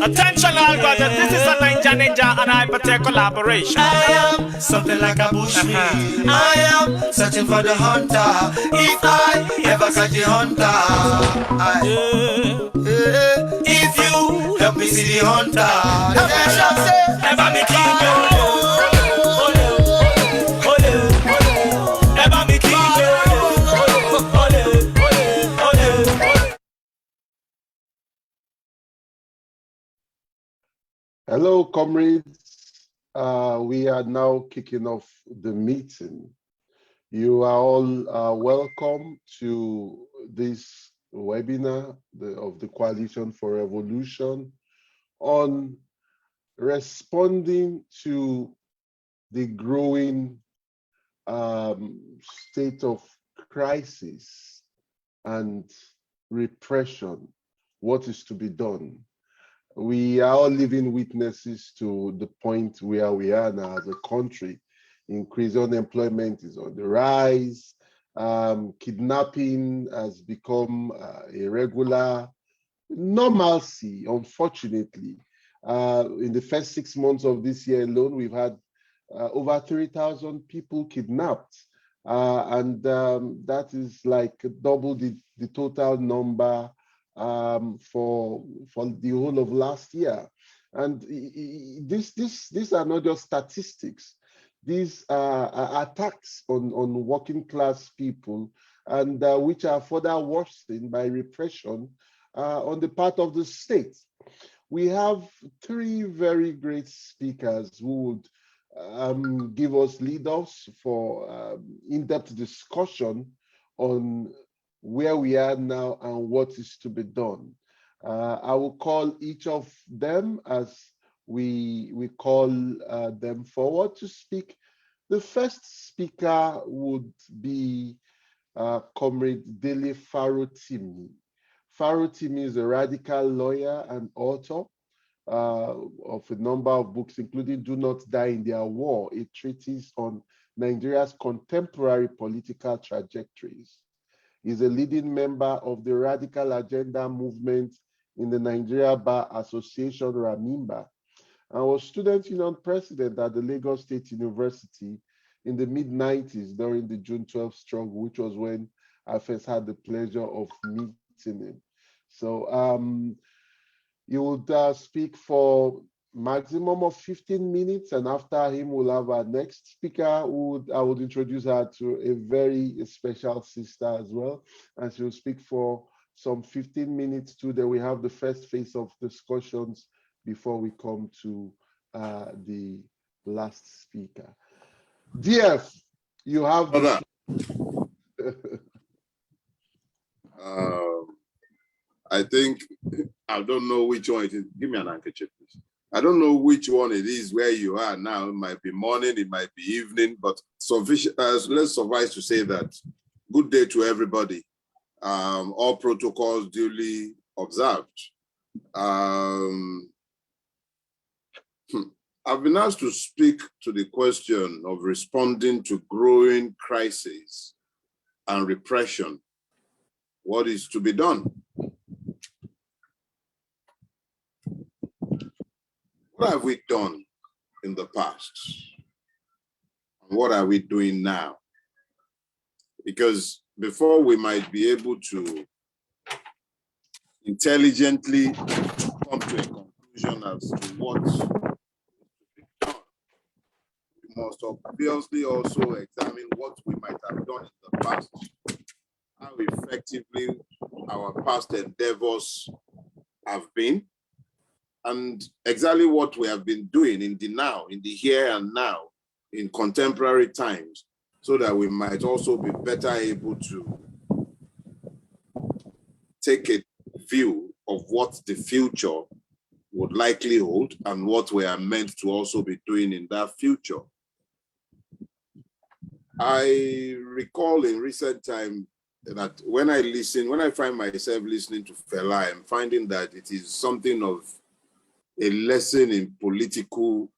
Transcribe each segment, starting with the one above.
Attention all brothers, this is a ninja and hyper collaboration. I am something like a bushmeat. I am searching for the hunter. If I ever catch a hunter, if you help me see the hunter, ever me keep Hello, comrades. We are now kicking off the meeting. You are all welcome to this webinar of the Coalition for Revolution on responding to the growing state of crisis and repression. What is to be done? We are all living witnesses to the point where we are now as a country. Increased unemployment is on the rise. Kidnapping has become a regular normalcy, unfortunately. In the first 6 months of this year alone, we've had over 3,000 people kidnapped. And that is like double the total number for the whole of last year. And these are not just statistics. These are attacks on working class people, and which are further worsened by repression on the part of the state. We have three very great speakers who would give us lead-offs for in-depth discussion on where we are now and what is to be done. I will call each of them as we call them forward to speak. The first speaker would be Comrade Dele Farotimi. Farotimi is a radical lawyer and author of a number of books, including Do Not Die in Their War, a treatise on Nigeria's contemporary political trajectories. He's a leading member of the Radical Agenda movement in the Nigeria Bar Association, RAMIMBA, and was student union president at the Lagos State University in the mid-90s during the June 12th struggle, which was when I first had the pleasure of meeting him. So you would speak for maximum of 15 minutes, and after him we'll have our next speaker I would introduce her to a very special sister as well, and she'll speak for some 15 minutes too. Then we have the first phase of discussions before we come to the last speaker. DF, you have the I think, I don't know which one it is. Give me an handkerchief, please. I don't know which one it is where you are now. It might be morning, it might be evening, but let's suffice to say that good day to everybody. All protocols duly observed. I've been asked to speak to the question of responding to growing crises and repression. What is to be done? What have we done in the past? And what are we doing now? Because before we might be able to intelligently come to a conclusion as to what is to be done, we must obviously also examine what we might have done in the past, how effectively our past endeavors have been, and exactly what we have been doing in the now, in the here and now, in contemporary times, so that we might also be better able to take a view of what the future would likely hold and what we are meant to also be doing in that future. I recall in recent time that when I find myself listening to Fela, I'm finding that it is something of a lesson in political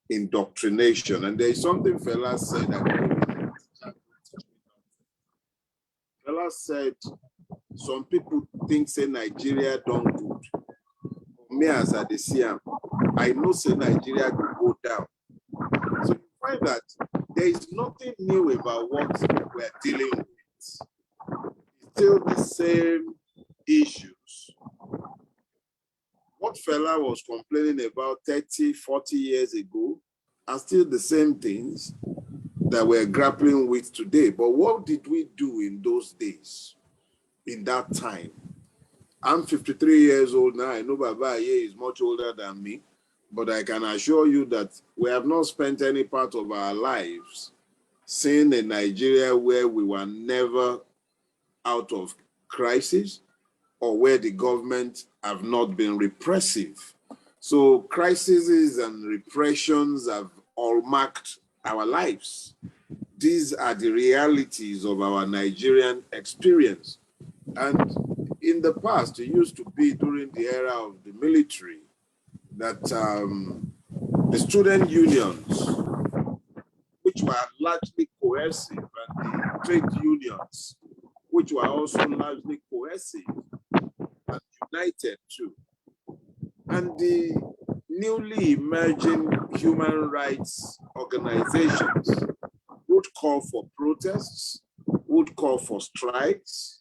indoctrination. And there is something Fela said. Fela said, some people think say Nigeria done good. me as I see am, I know say Nigeria will go down. So you find that there is nothing new about what we're dealing with. It's still the same issues. What fella was complaining about 30, 40 years ago are still the same things that we're grappling with today. But what did we do in those days, in that time? I'm 53 years old now. I know Baba Aye is much older than me, but I can assure you that we have not spent any part of our lives seeing a Nigeria where we were never out of crisis or where the government have not been repressive. So crises and repressions have all marked our lives. These are the realities of our Nigerian experience. And in the past, it used to be during the era of the military that the student unions, which were largely coercive, and the trade unions, which were also largely coercive and united too, and the newly emerging human rights organizations would call for protests, would call for strikes,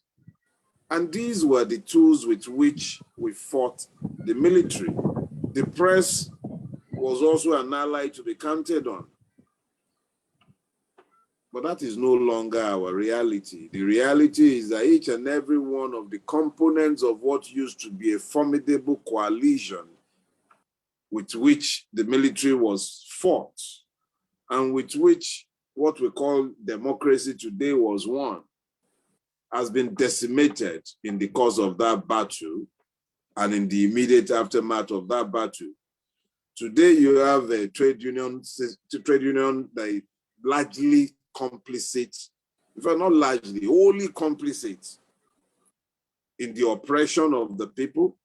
and these were the tools with which we fought the military. The press was also an ally to be counted on. But that is no longer our reality. The reality is that each and every one of the components of what used to be a formidable coalition with which the military was fought and with which what we call democracy today was won, has been decimated in the course of that battle and in the immediate aftermath of that battle. Today, you have a trade union that is largely complicit, if not largely, wholly complicit in the oppression of the people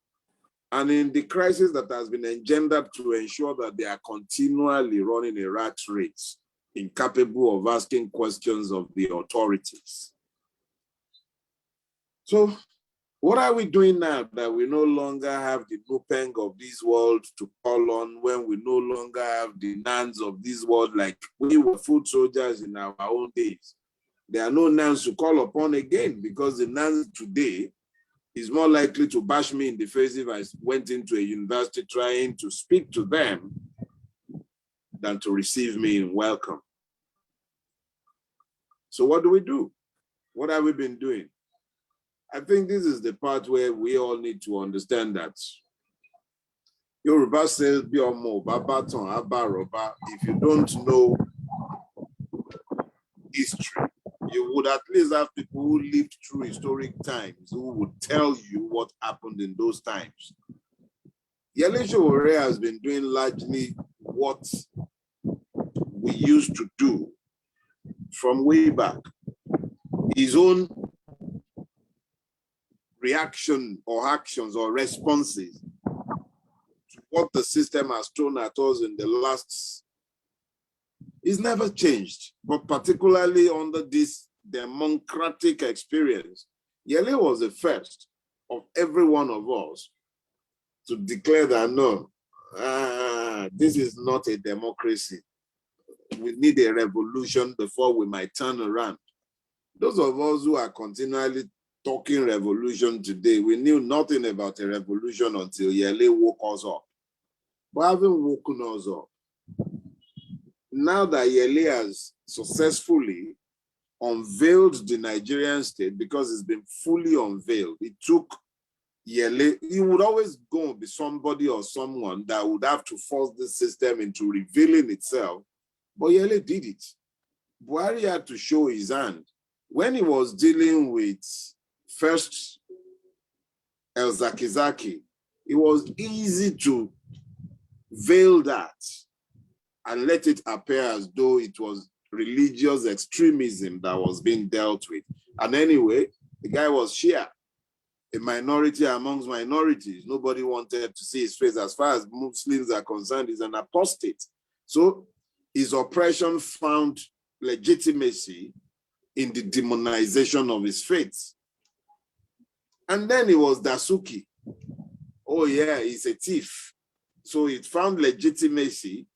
and in the crisis that has been engendered to ensure that they are continually running a rat race, incapable of asking questions of the authorities. So what are we doing now that we no longer have the deepen of this world to call on, when we no longer have the nans of this world like we were foot soldiers in our own days? There are no nans to call upon again, because the nans today is more likely to bash me in the face if I went into a university trying to speak to them than to receive me in welcome. So what do? What have we been doing? I think this is the part where we all need to understand that Yoruba says, if you don't know history, you would at least have people who lived through historic times who would tell you what happened in those times. Yele Sowore has been doing largely what we used to do from way back. His own reaction or actions or responses to what the system has thrown at us in the last is never changed, but particularly under this democratic experience. Yele was the first of every one of us to declare that no, this is not a democracy. We need a revolution before we might turn around. Those of us who are continually talking revolution today, we knew nothing about a revolution until Yele woke us up. But having woken us up, now that Yele has successfully unveiled the Nigerian state, because it's been fully unveiled, it took Yele, he would always go and be somebody or someone that would have to force the system into revealing itself, but Yele did it. Buhari had to show his hand. When he was dealing with first El Zakizaki, it was easy to veil that and let it appear as though it was religious extremism that was being dealt with. And anyway, the guy was Shia, a minority amongst minorities. Nobody wanted to see his face. As far as Muslims are concerned, he's an apostate. So his oppression found legitimacy in the demonization of his faith. And then it was Dasuki. oh yeah, he's a thief. So it found legitimacy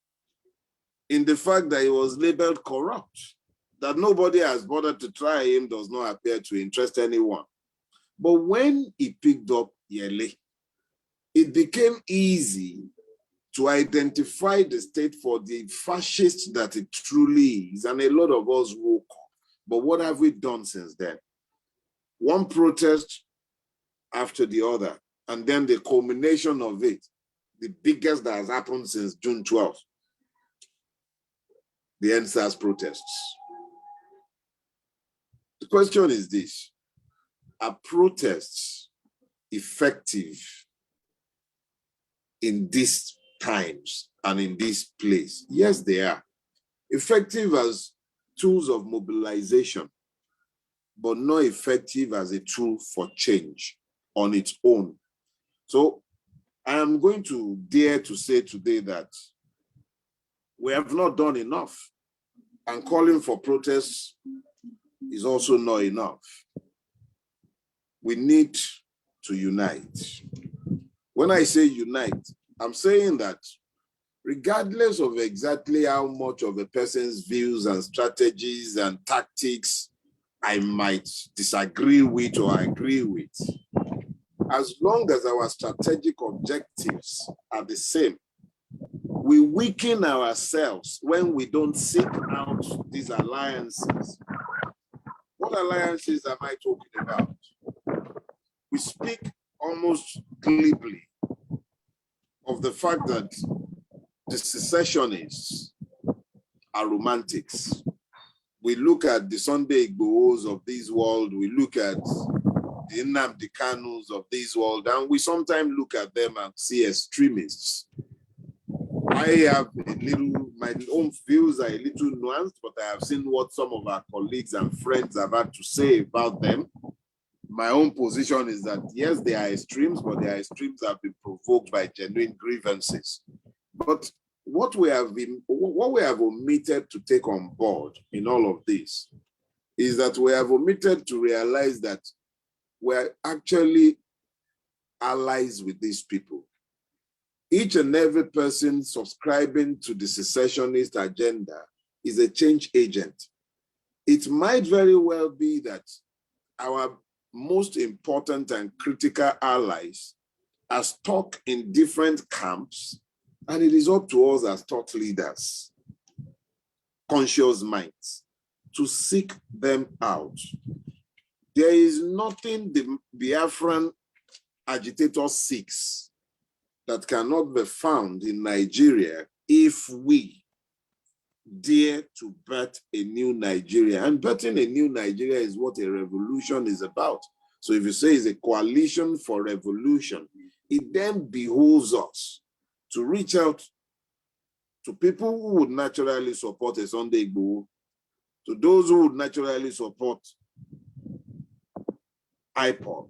in the fact that he was labeled corrupt. That nobody has bothered to try him does not appear to interest anyone. But when he picked up Yele, it became easy to identify the state for the fascist that it truly is. And a lot of us woke up. But what have we done since then? One protest after the other. And then the culmination of it, the biggest that has happened since June 12th, the NSAS protests. The question is this: are protests effective in these times and in this place? Yes, they are. Effective as tools of mobilization, but not effective as a tool for change on its own. So I am going to dare to say today that we have not done enough, and calling for protests is also not enough. We need to unite. When I say unite, I'm saying that regardless of exactly how much of a person's views and strategies and tactics I might disagree with or agree with, as long as our strategic objectives are the same, we weaken ourselves when we don't seek out these alliances. What alliances am I talking about? We speak almost glibly of the fact that the secessionists are romantics. We look at the Sunday Igbohos of this world, we look at the Nnamdi Kanus of this world, and we sometimes look at them and see extremists. I have my own views are a little nuanced, but I have seen what some of our colleagues and friends have had to say about them. My own position is that, yes, they are extremes, but their extremes have been provoked by genuine grievances. But what we have omitted to take on board in all of this is that we have omitted to realize that we're actually allies with these people. Each and every person subscribing to the secessionist agenda is a change agent. It might very well be that our most important and critical allies are stuck in different camps, and it is up to us as thought leaders, conscious minds, to seek them out. There is nothing the Biafran agitator seeks that cannot be found in Nigeria if we dare to birth a new Nigeria. And birthing a new Nigeria is what a revolution is about. So if you say it's a coalition for revolution, it then behooves us to reach out to people who would naturally support a Sunday Igboho, to those who would naturally support IPOB,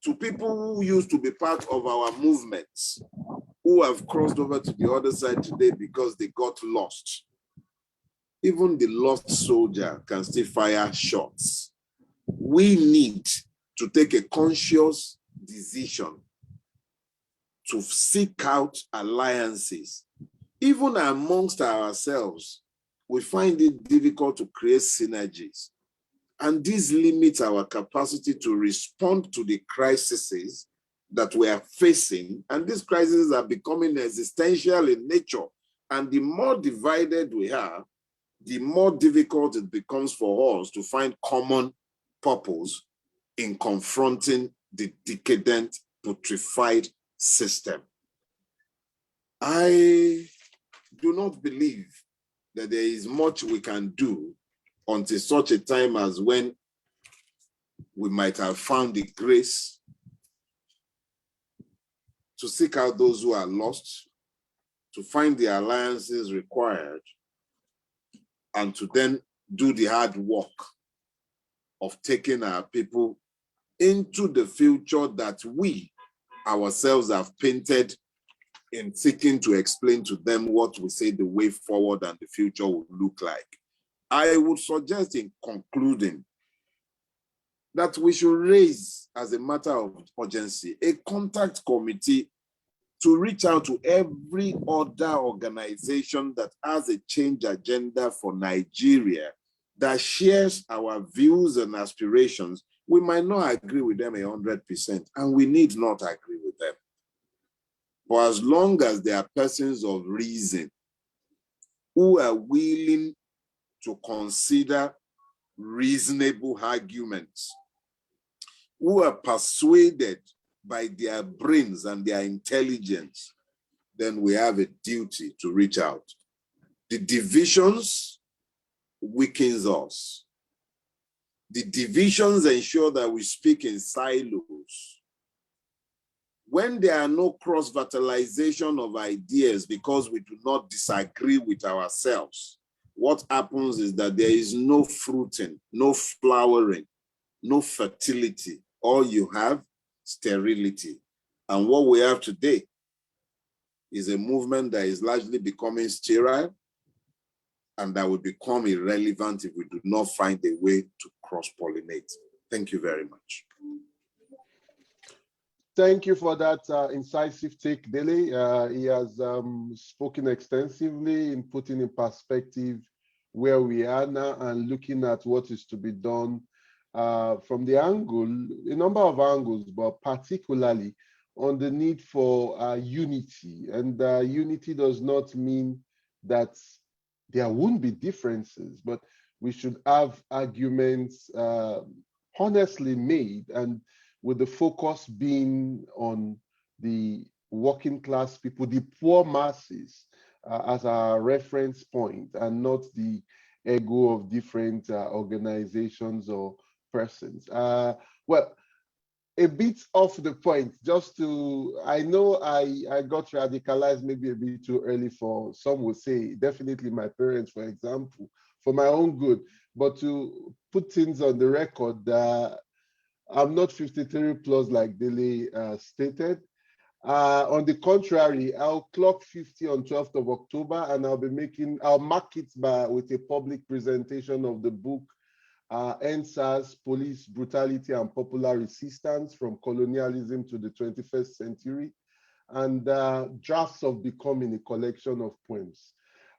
to people who used to be part of our movements, who have crossed over to the other side today because they got lost. Even the lost soldier can still fire shots. We need to take a conscious decision to seek out alliances. Even amongst ourselves, we find it difficult to create synergies. And this limits our capacity to respond to the crises that we are facing. And these crises are becoming existential in nature. And the more divided we are, the more difficult it becomes for us to find common purpose in confronting the decadent, putrefied system. I do not believe that there is much we can do until such a time as when we might have found the grace to seek out those who are lost, to find the alliances required, and to then do the hard work of taking our people into the future that we ourselves have painted in seeking to explain to them what we say the way forward and the future would look like. I would suggest in concluding that we should raise as a matter of urgency a contact committee to reach out to every other organization that has a change agenda for Nigeria, that shares our views and aspirations. We might not agree with them 100%, and we need not agree with them. But as long as there are persons of reason who are willing to consider reasonable arguments, who are persuaded by their brains and their intelligence, then we have a duty to reach out. The divisions weakens us. The divisions ensure that we speak in silos. When there are no cross-fertilization of ideas because we do not disagree with ourselves, what happens is that there is no fruiting, no flowering, no fertility. All you have, sterility. And what we have today is a movement that is largely becoming sterile and that will become irrelevant if we do not find a way to cross-pollinate. Thank you very much. Thank you for that incisive take, Dele. He has spoken extensively in putting in perspective where we are now and looking at what is to be done from the angle, a number of angles, but particularly on the need for unity. And unity does not mean that there won't be differences, but we should have arguments honestly made, and with the focus being on the working class people, the poor masses, as our reference point, and not the ego of different organizations or persons. Well, a bit off the point, just to, I know I got radicalized maybe a bit too early for, some would say, definitely my parents, for example, for my own good, but to put things on the record, I'm not 53 plus like Dele stated. On the contrary, I'll clock 50 on 12th of October, and I'll mark it with a public presentation of the book, NSAS, Police Brutality and Popular Resistance from Colonialism to the 21st Century, and drafts of Becoming, a collection of poems.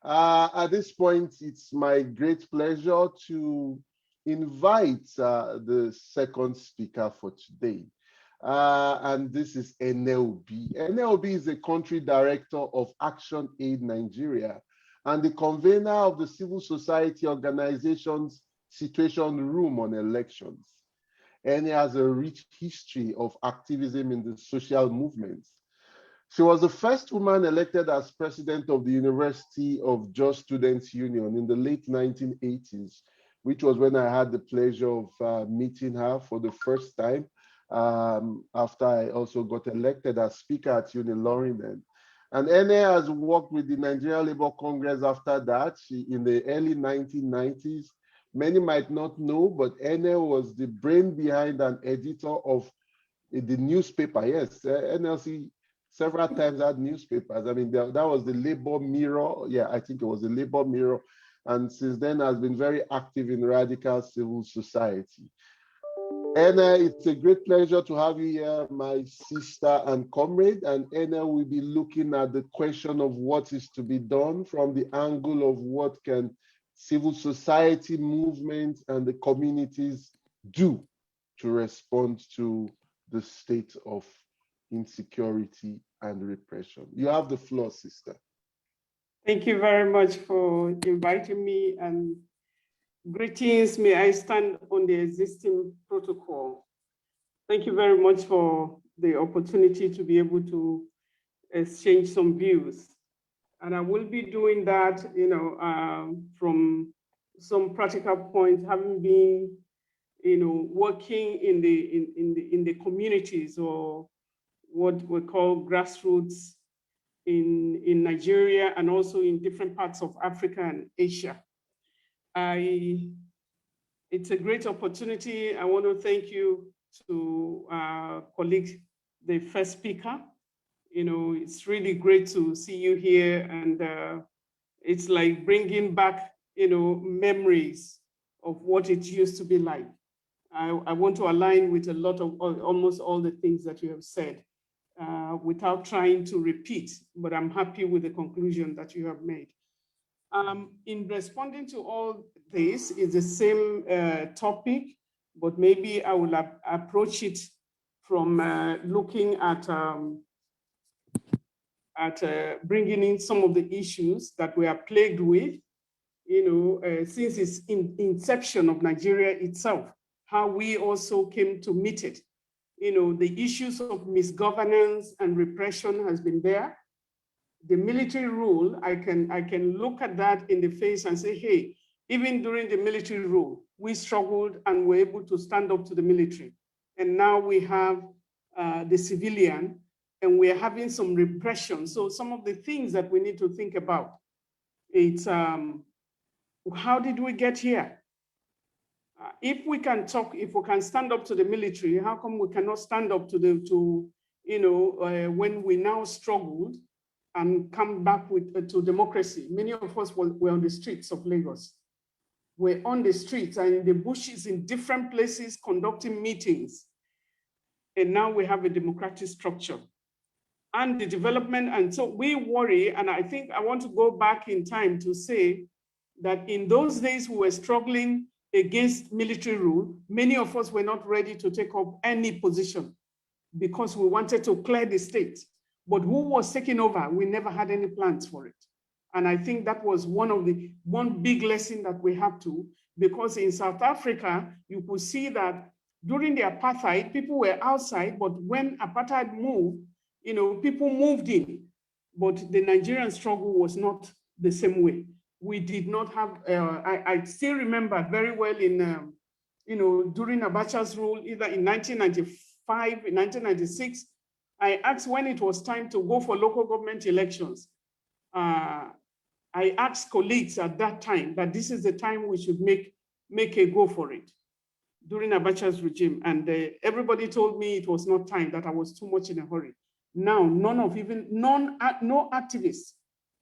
At this point, it's my great pleasure to invite the second speaker for today. And this is NLB. NLB is a country director of Action Aid Nigeria and the convener of the civil society organization's Situation Room on Elections. And he has a rich history of activism in the social movements. She was the first woman elected as president of the University of Jos Students Union in the late 1980s, which was when I had the pleasure of meeting her for the first time, after I also got elected as speaker at Unilorin. And Ene has worked with the Nigerian Labour Congress after that. In the early 1990s, many might not know, but Ene was the brain behind and editor of the newspaper. Yes, NLC several times had newspapers. I mean, that was the Labour Mirror. Yeah, I think it was the Labour Mirror. And since then has been very active in radical civil society. Anna, it's a great pleasure to have you here, my sister and comrade. And Anna will be looking at the question of what is to be done from the angle of what can civil society movements and the communities do to respond to the state of insecurity and repression. You have the floor, sister. Thank you very much for inviting me, and greetings. May I stand on the existing protocol? Thank you very much for the opportunity to be able to exchange some views. And I will be doing that, from some practical points, having been, working in the communities, or what we call grassroots in Nigeria, and also in different parts of Africa and Asia. It's a great opportunity. I want to thank you to our colleague, the first speaker. It's really great to see you here, and it's like bringing back, memories of what it used to be like. I want to align with a lot of almost all the things that you have said without trying to repeat, but I'm happy with the conclusion that you have made. In responding to all this is the same topic, but maybe I will approach it from looking at bringing in some of the issues that we are plagued with, since its inception of Nigeria itself, how we also came to meet it. The issues of misgovernance and repression has been there. The military rule, I can look at that in the face and say, hey, even during the military rule, we struggled and were able to stand up to the military. And now we have the civilian, and we're having some repression. So some of the things that we need to think about, it's how did we get here? If we can stand up to the military, how come we cannot stand up to when we now struggled and come back to democracy? Many of us were on the streets of Lagos. We're on the streets and in the bushes in different places conducting meetings. And now we have a democratic structure and the development. And so we worry, and I think I want to go back in time to say that in those days we were struggling against military rule. Many of us were not ready to take up any position because we wanted to clear the state. But who was taking over? We never had any plans for it. And I think that was one big lesson that we have to, because in South Africa, you could see that during the apartheid, people were outside, but when apartheid moved, people moved in. But the Nigerian struggle was not the same way. We did not have, I still remember very well in, during Abacha's rule, either in 1995, in 1996, I asked when it was time to go for local government elections. I asked colleagues at that time that this is the time we should make a go for it during Abacha's regime. And everybody told me it was not time, that I was too much in a hurry. Now, no activists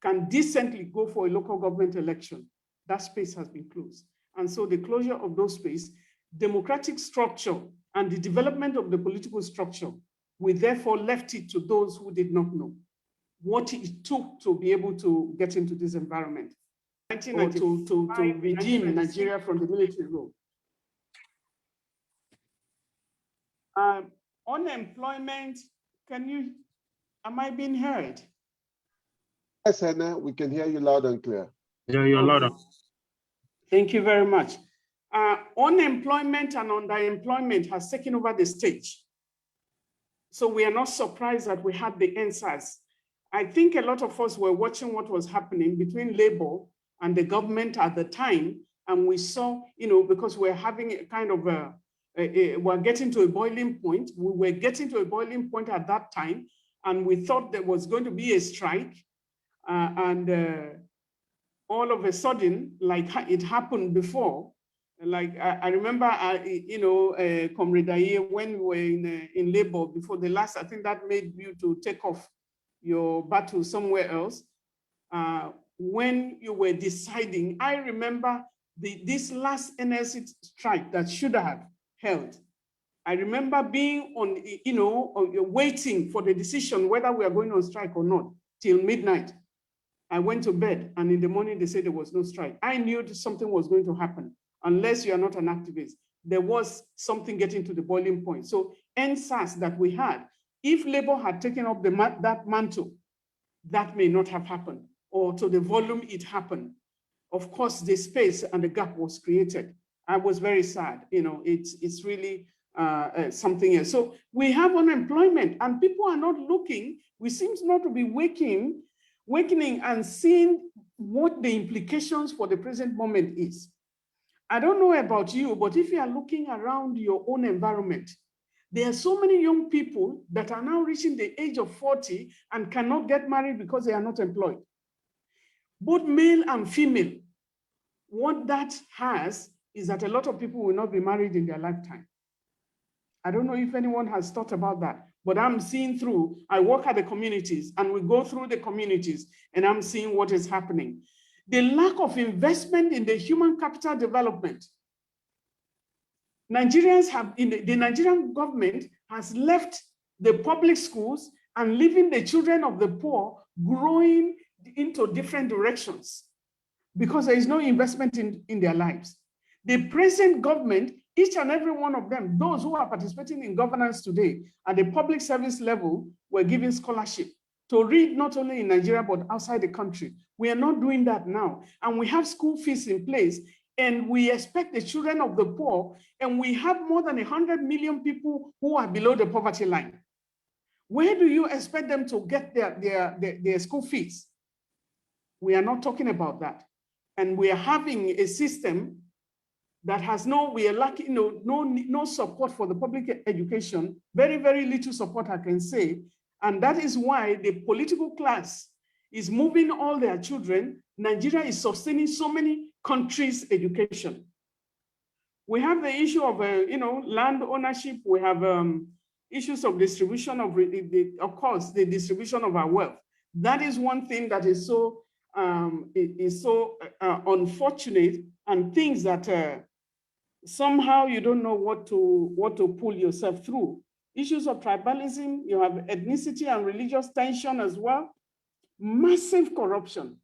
can decently go for a local government election. That space has been closed. And so the closure of those spaces, democratic structure and the development of the political structure, we therefore left it to those who did not know what it took to be able to get into this environment. To redeem Nigeria from the military rule. Unemployment, am I being heard? Yes, Hannah, we can hear you loud and clear. Yeah, you're louder. Thank you very much. Unemployment and underemployment has taken over the stage. So we are not surprised that we had the answers. I think a lot of us were watching what was happening between Labour and the government at the time. And we saw, because we're having a kind of we're getting to a boiling point. We were getting to a boiling point at that time. And we thought there was going to be a strike. All of a sudden, like it happened before, like I remember, Comrade Aye, when we were in Labour before the last, I think that made you to take off your battle somewhere else. When you were deciding, I remember this last NLC strike that should have held. I remember being on, waiting for the decision whether we are going on strike or not till midnight. I went to bed and in the morning they said there was no strike. I knew something was going to happen unless you are not an activist. There was something getting to the boiling point. So NSAS that we had, if Labour had taken up that mantle, that may not have happened, or to the volume it happened. Of course, the space and the gap was created. I was very sad. It's really something else. So we have unemployment and people are not looking. We seem not to be awakening and seeing what the implications for the present moment is. I don't know about you, but if you are looking around your own environment, there are so many young people that are now reaching the age of 40 and cannot get married because they are not employed. Both male and female. What that has is that a lot of people will not be married in their lifetime. I don't know if anyone has thought about that, but I'm seeing through, I work at the communities and we go through the communities and I'm seeing what is happening. The lack of investment in the human capital development. Nigerians have, the Nigerian government has left the public schools and leaving the children of the poor growing into different directions because there is no investment in their lives. The present government, each and every one of them, those who are participating in governance today at the public service level, were given scholarship to read not only in Nigeria, but outside the country. We are not doing that now. And we have school fees in place, and we expect the children of the poor, and we have more than 100 million people who are below the poverty line. Where do you expect them to get their school fees? We are not talking about that. And we are having a system that has we are lacking no support for the public education, very, very little support, I can say. And that is why the political class is moving all their children. Nigeria is sustaining so many countries' education. We have the issue of land ownership. We have issues of distribution of course, the distribution of our wealth. That is one thing that is so unfortunate, and things that somehow you don't know what to pull yourself through. Issues of tribalism, you have ethnicity and religious tension as well. Massive corruption.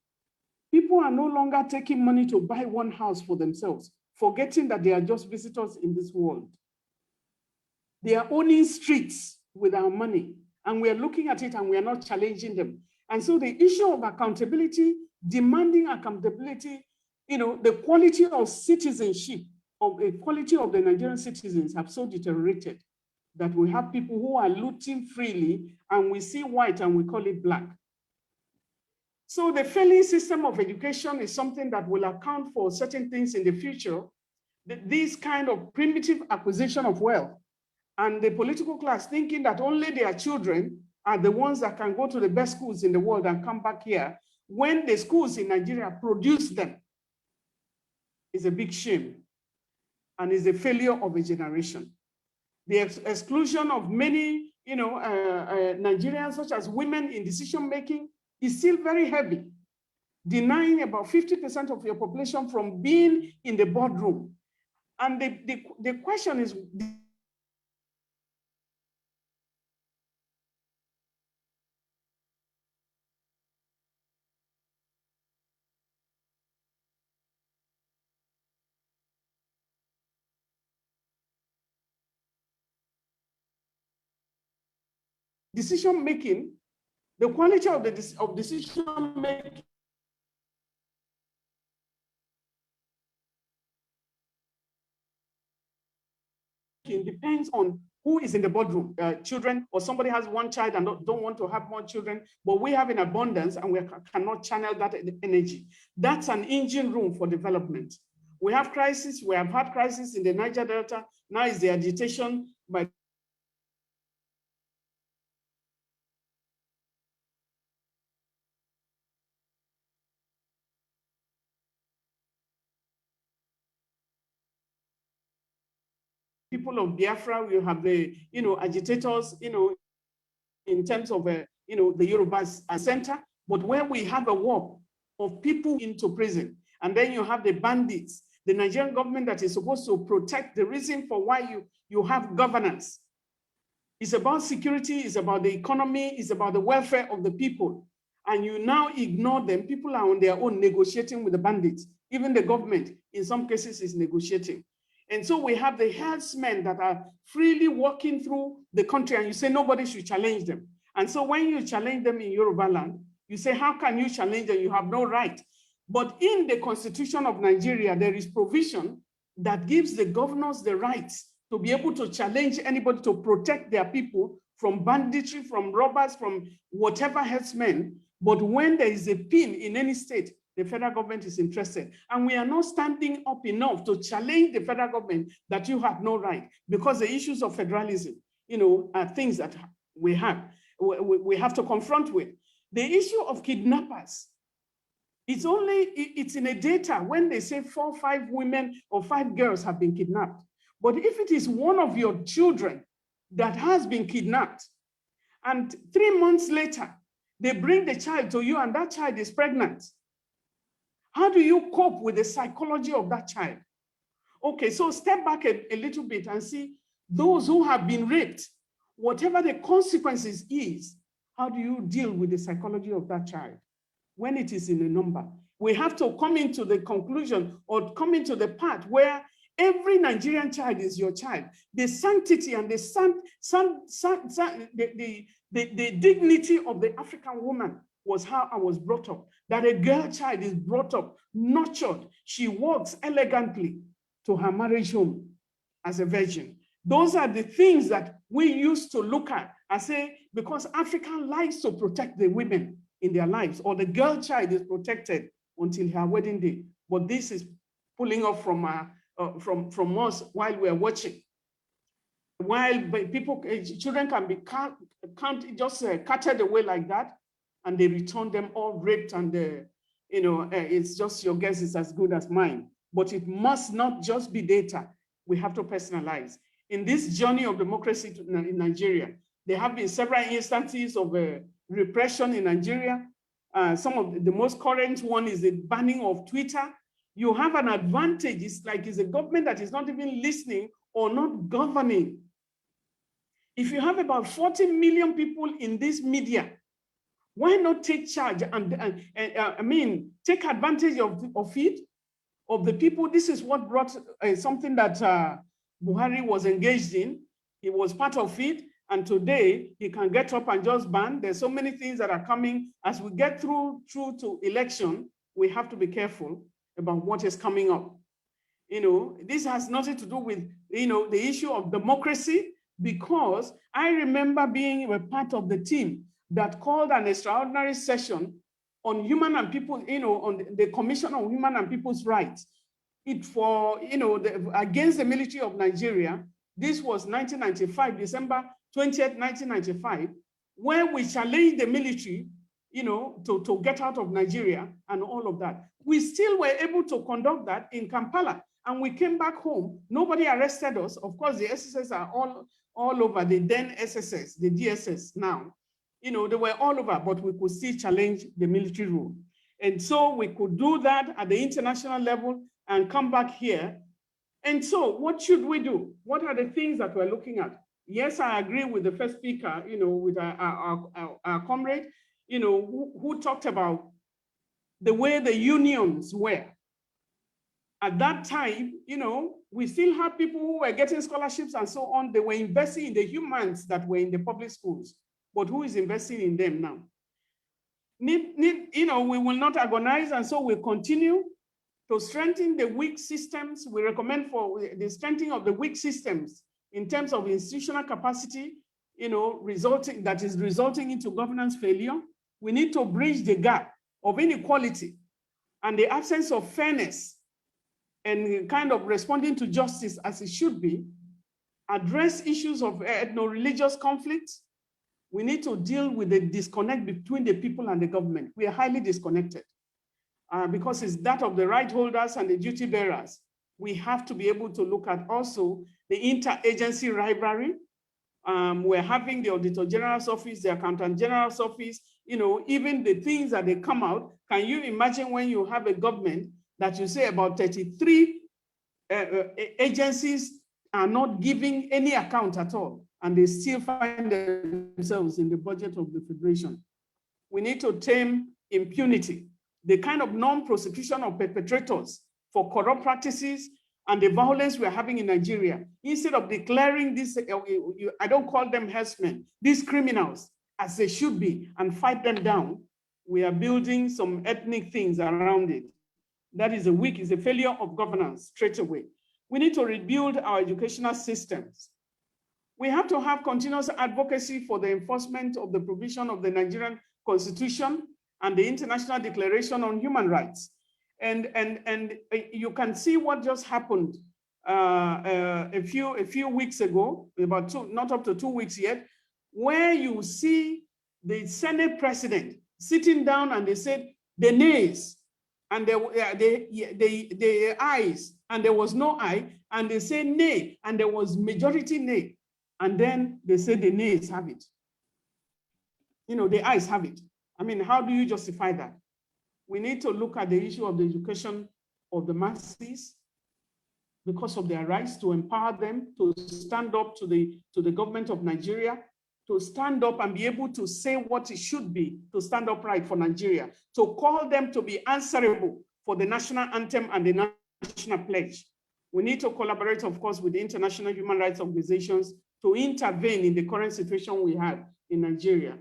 People are no longer taking money to buy one house for themselves, forgetting that they are just visitors in this world. They are owning streets with our money, and we are looking at it and we are not challenging them. And so the issue of accountability, demanding accountability, the quality of citizenship, of the quality of the Nigerian citizens have so deteriorated that we have people who are looting freely, and we see white and we call it black. So the failing system of education is something that will account for certain things in the future, this kind of primitive acquisition of wealth, and the political class thinking that only their children are the ones that can go to the best schools in the world and come back here, when the schools in Nigeria produce them. Is a big shame, and is a failure of a generation. The exclusion of many Nigerians, such as women in decision-making, is still very heavy, denying about 50% of your population from being in the boardroom. And the question is, decision-making, the quality of decision-making depends on who is in the boardroom, children, or somebody has one child and don't want to have more children, but we have in abundance and we cannot channel that energy. That's an engine room for development. We have crisis, we have had crisis in the Niger Delta, now is the agitation by people of Biafra. We have the agitators, in terms of the Yorubas center, but where we have a war of people into prison, and then you have the bandits, the Nigerian government that is supposed to protect the reason for why you have governance. It's about security, it's about the economy, it's about the welfare of the people. And you now ignore them. People are on their own negotiating with the bandits. Even the government, in some cases, is negotiating. And so we have the herdsmen that are freely walking through the country, and you say nobody should challenge them. And so when you challenge them in Yoruba land, you say, how can you challenge them? You have no right. But in the Constitution of Nigeria, there is provision that gives the governors the rights to be able to challenge anybody to protect their people from banditry, from robbers, from whatever herdsmen. But when there is a pin in any state, the federal government is interested. And we are not standing up enough to challenge the federal government that you have no right, because the issues of federalism, are things that we have to confront with. The issue of kidnappers, it's in a data when they say 4 or 5 women or 5 girls have been kidnapped. But if it is one of your children that has been kidnapped, and 3 months later, they bring the child to you and that child is pregnant, how do you cope with the psychology of that child? Okay, so step back a little bit and see those who have been raped, whatever the consequences is, how do you deal with the psychology of that child when it is in a number? We have to come into the conclusion or come into the part where every Nigerian child is your child. The sanctity and the dignity of the African woman was how I was brought up. That a girl child is brought up, nurtured. She walks elegantly to her marriage home as a virgin. Those are the things that we used to look at and say, because Africa likes to protect the women in their lives, or the girl child is protected until her wedding day. But this is pulling off from us while we're watching. While children can be carted away like that, and they return them all raped, and it's just your guess is as good as mine. But it must not just be data. We have to personalize. In this journey of democracy in Nigeria, there have been several instances of repression in Nigeria. Some of the most current one is the banning of Twitter. You have an advantage. It's like it's a government that is not even listening or not governing. If you have about 40 million people in this media, why not take charge and take advantage of it, of the people? This is what brought something that Buhari was engaged in. He was part of it. And today he can get up and just ban. There's so many things that are coming. As we get through to election, we have to be careful about what is coming up. This has nothing to do with, the issue of democracy, because I remember being a part of the team that called an extraordinary session on human and people, on the Commission on Human and People's Rights. Against the military of Nigeria. This was 1995, December 20th, 1995, where we challenged the military, to get out of Nigeria and all of that. We still were able to conduct that in Kampala, and we came back home. Nobody arrested us. Of course, the SSS are all over, the then SSS, the DSS now. They were all over, but we could still challenge the military rule. And so we could do that at the international level and come back here. And so what should we do? What are the things that we're looking at? Yes, I agree with the first speaker, with our comrade, who talked about the way the unions were. At that time, we still had people who were getting scholarships and so on. They were investing in the humans that were in the public schools. But who is investing in them now? We will not agonize, and so we continue to strengthen the weak systems. We recommend for the strengthening of the weak systems in terms of institutional capacity, resulting into governance failure. We need to bridge the gap of inequality and the absence of fairness and kind of responding to justice as it should be, address issues of ethno-religious conflicts. We need to deal with the disconnect between the people and the government. We are highly disconnected because it's that of the right holders and the duty bearers. We have to be able to look at also the interagency rivalry. We're having the Auditor General's office, the Accountant General's office, even the things that they come out. Can you imagine when you have a government that you say about 33 agencies are not giving any account at all, and they still find themselves in the budget of the Federation? We need to tame impunity, the kind of non-prosecution of perpetrators for corrupt practices and the violence we're having in Nigeria. Instead of declaring this, I don't call them herdsmen, these criminals as they should be, and fight them down, we are building some ethnic things around it. That is a failure of governance straight away. We need to rebuild our educational systems. We have to have continuous advocacy for the enforcement of the provision of the Nigerian Constitution and the International Declaration on Human Rights. And you can see what just happened a few weeks ago, not up to 2 weeks yet, where you see the Senate president sitting down and they said the nays and the ayes, and there was no aye, and they say nay, and there was majority nay, and then they say the nays have it. The ayes have it. I mean, how do you justify that? We need to look at the issue of the education of the masses. because of their rights, to empower them, to stand up to the government of Nigeria, to stand up and be able to say what it should be, to stand upright for Nigeria, to call them to be answerable for the national anthem and the national pledge. We need to collaborate, of course, with the international human rights organizations to intervene in the current situation we have in Nigeria.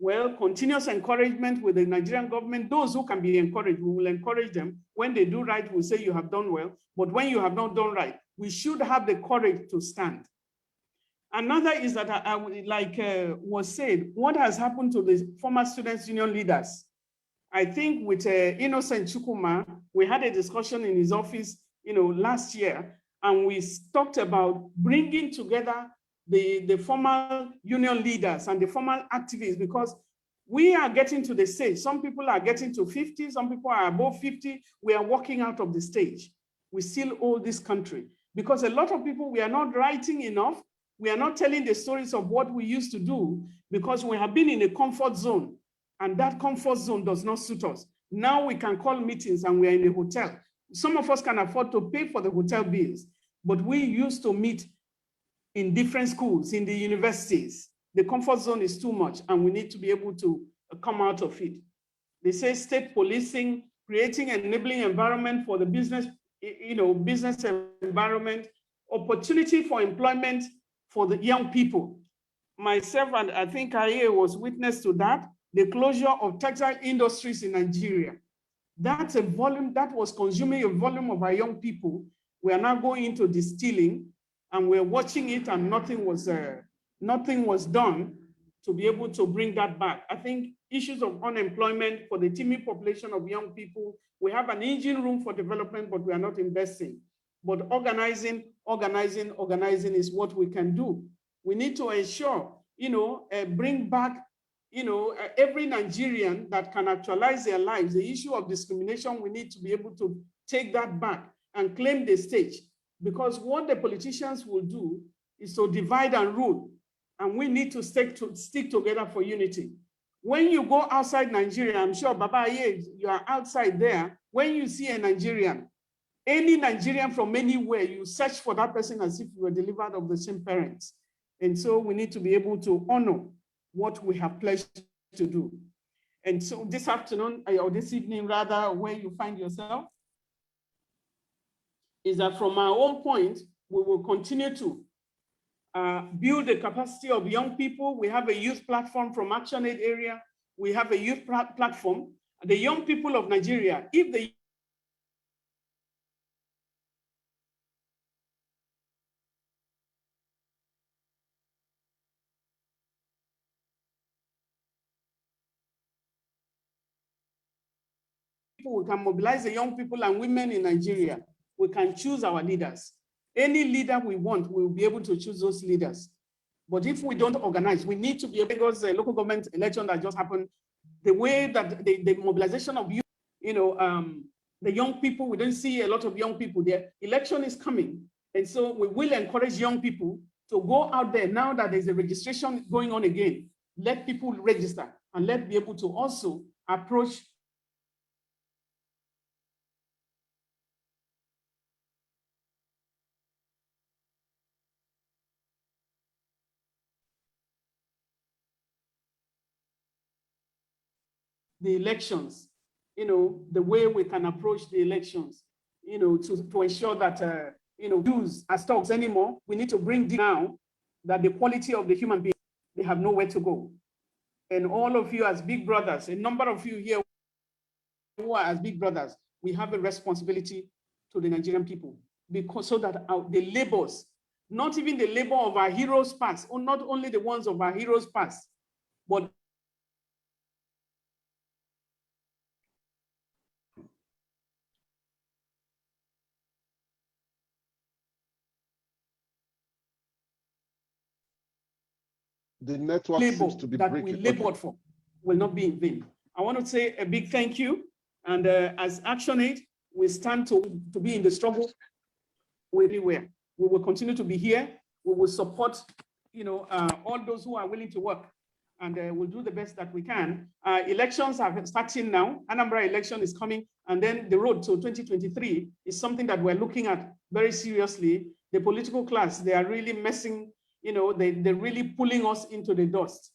Well, continuous encouragement with the Nigerian government, those who can be encouraged, we will encourage them. When they do right, we'll say you have done well. But when you have not done right, we should have the courage to stand. Another is that, was said, what has happened to the former students' union leaders? I think with Innocent Chukuma, we had a discussion in his office, last year, and we talked about bringing together the former union leaders and the former activists, because we are getting to the stage. Some people are getting to 50, some people are above 50. We are walking out of the stage. We still owe this country, because a lot of people, we are not writing enough. We are not telling the stories of what we used to do, because we have been in a comfort zone, and that comfort zone does not suit us. Now we can call meetings and we are in a hotel. Some of us can afford to pay for the hotel bills, but we used to meet in different schools, in the universities. The comfort zone is too much, and we need to be able to come out of it. They say state policing, creating an enabling environment for the business, business environment, opportunity for employment for the young people. Myself, and I think I was witness to that, the closure of textile industries in Nigeria. That's a volume that was consuming a volume of our young people. We are now going into distilling, and we're watching it, and nothing was done to be able to bring that back. I think issues of unemployment for the teeming population of young people, we have an engine room for development, but we are not investing. But organizing is what we can do. We need to ensure, bring back, every Nigerian that can actualize their lives. The issue of discrimination, we need to be able to take that back and claim the stage, because what the politicians will do is to divide and rule, and we need to stick together for unity. When you go outside Nigeria, I'm sure, Baba, you are outside there. When you see a Nigerian, any Nigerian from anywhere, you search for that person as if you were delivered of the same parents. And so we need to be able to honor what we have pledged to do. And so this afternoon, or this evening rather, where you find yourself, is that from our own point, we will continue to build the capacity of young people. We have a youth platform from ActionAid area. We have a youth platform. The young people of Nigeria, if the we can mobilize the young people and women in Nigeria, we can choose our leaders. Any leader we want, we will be able to choose those leaders. But if we don't organize, we need to be able, because the local government election that just happened, the way that the mobilization of youth, the young people, we don't see a lot of young people there. Election is coming. And so we will encourage young people to go out there now that there's a registration going on again. Let people register and let be able to also approach the elections, the way we can approach the elections, to ensure that, use as dogs anymore. We need to bring now that the quality of the human being, they have nowhere to go. And all of you as big brothers, a number of you here who are as big brothers, we have a responsibility to the Nigerian people, because so that the labors, not even the labor of our heroes past, or not only the ones of our heroes past, but the network seems to be that breaking. we labored for will not be in vain. I want to say a big thank you. And as ActionAid, we stand to be in the struggle everywhere. We will continue to be here. We will support, all those who are willing to work, and we'll do the best that we can. Elections are starting now. Anambra election is coming, and then the road to 2023 is something that we're looking at very seriously. The political class, they are really messing, they're really pulling us into the dust.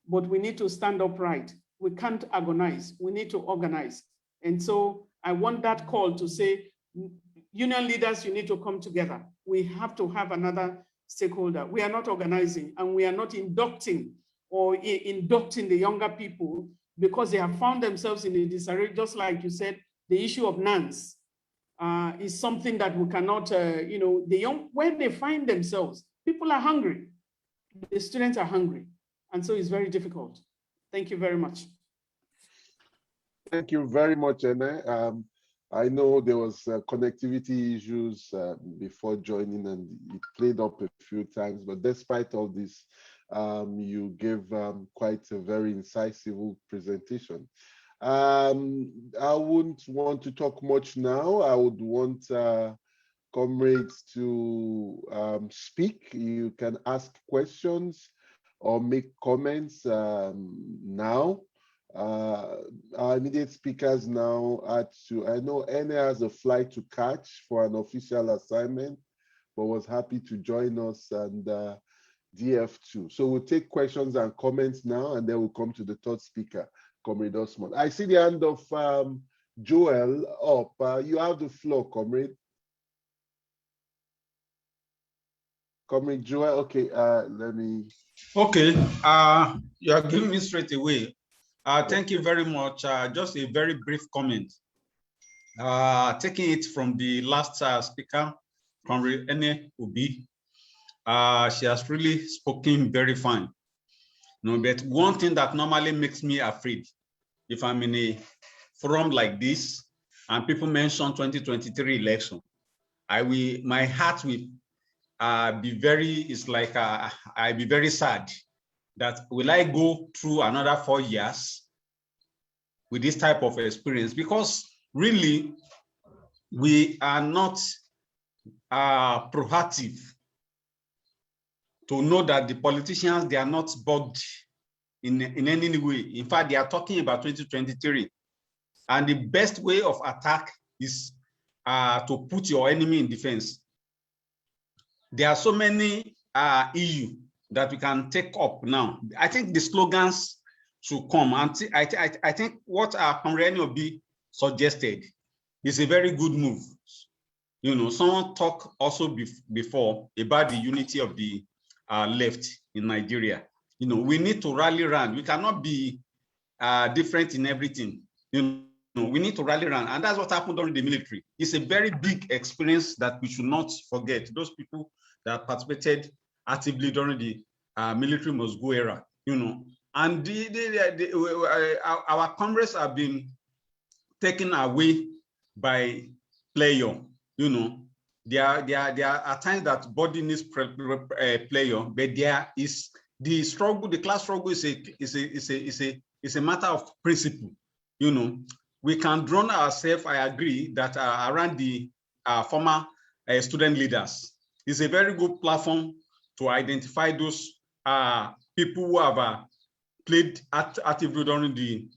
But we need to stand upright. We can't agonize. We need to organize. And so I want that call to say, union leaders, you need to come together. We have to have another stakeholder. We are not organizing, and we are not inducting the younger people because they have found themselves in a disarray. Just like you said, the issue of NANS is something that we cannot, when they find themselves, people are hungry. The students are hungry. And so it's very difficult. Thank you very much. Thank you very much, Ene. I know there was connectivity issues before joining, and it played up a few times, but despite all this, you gave quite a very incisive presentation. I wouldn't want to talk much now. I would want comrades to speak. You can ask questions or make comments now. Our immediate speakers now are I know Ene has a flight to catch for an official assignment, but was happy to join us, and DF2. So we'll take questions and comments now, and then we'll come to the third speaker, Comrade Osman. I see the hand of Joel up. You have the floor, Comrade. Comrade Joel, okay, let me. Okay, you are giving me straight away. Thank you very much. Just a very brief comment. Taking it from the last speaker, Comrade Ene Obi, she has really spoken very fine. But one thing that normally makes me afraid, if I'm in a forum like this and people mention 2023 election, my heart will I'll be very sad that will I go through another 4 years with this type of experience, because really we are not proactive to know that the politicians, they are not bugged in any way. In fact, they are talking about 2023, and the best way of attack is to put your enemy in defense. There are so many issues that we can take up now. I think the slogans should come. And I think what Comrade Obi suggested is a very good move. Someone talked also before about the unity of the left in Nigeria. We need to rally around. We cannot be different in everything. We need to rally around. And that's what happened during the military. It's a very big experience that we should not forget. Those people that participated actively during the military must go era, and our comrades have been taken away by player. There are times that body needs player, but there is the struggle. The class struggle is a matter of principle. We can drown ourselves. I agree that around the former student leaders is a very good platform to identify those people who have played actively during the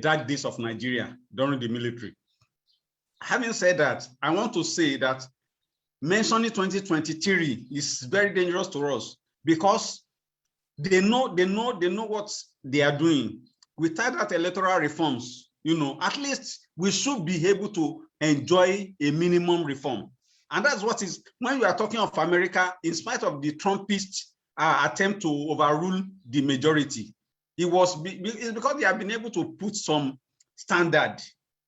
dark days of Nigeria, during the military. Having said that, I want to say that mentioning 2023 is very dangerous to us, because they know what they are doing. Without that electoral reforms, at least we should be able to enjoy a minimum reform. And that's what is, when we are talking of America, in spite of the Trumpist attempt to overrule the majority, it's because they have been able to put some standard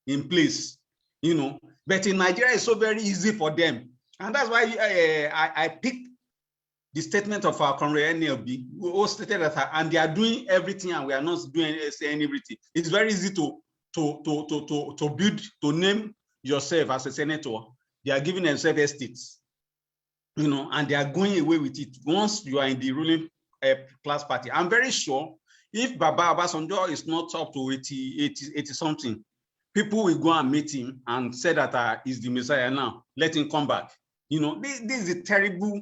in place, But in Nigeria, it's so very easy for them. And that's why I picked the statement of our Comrade NLB, who stated that, and they are doing everything and we are not doing everything. It's very easy to name yourself as a senator. They are giving themselves estates, and they are going away with it once you are in the ruling class party. I'm very sure if Baba Obasanjo is not up to 80 something, people will go and meet him and say that he's the Messiah now, let him come back. This is a terrible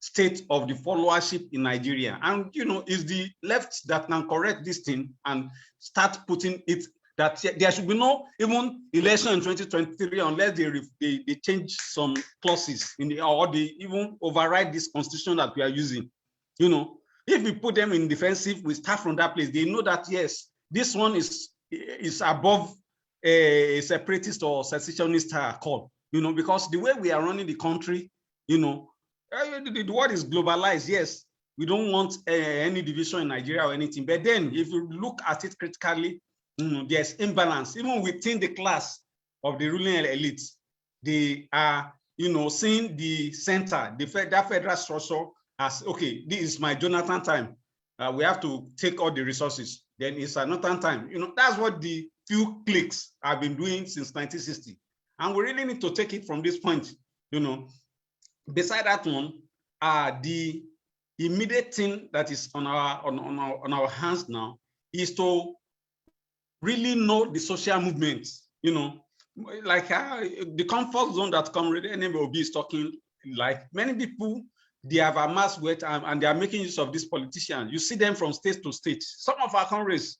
state of the followership in Nigeria. And, it's the left that can correct this thing and start putting it that there should be no even election in 2023 unless they change some clauses in the, or they even override this constitution that we are using. You know, if we put them in defensive, we start from that place. They know that yes, this one is above a separatist or secessionist call. You know, because the way we are running the country, you know, the world is globalized. Yes, we don't want any division in Nigeria or anything. But then, if you look at it critically, there's imbalance even within the class of the ruling elite. They are, you know, seeing the center, that federal structure as, okay, this is my Jonathan time. We have to take all the resources. Then it's another time. You know, that's what the few cliques have been doing since 1960. And we really need to take it from this point, you know. Beside that one, the immediate thing that is on our hands now is to really know the social movements, you know, like the comfort zone that Comrade NMOB is talking, like many people, they have amassed wealth and they are making use of these politicians. You see them from state to state. Some of our comrades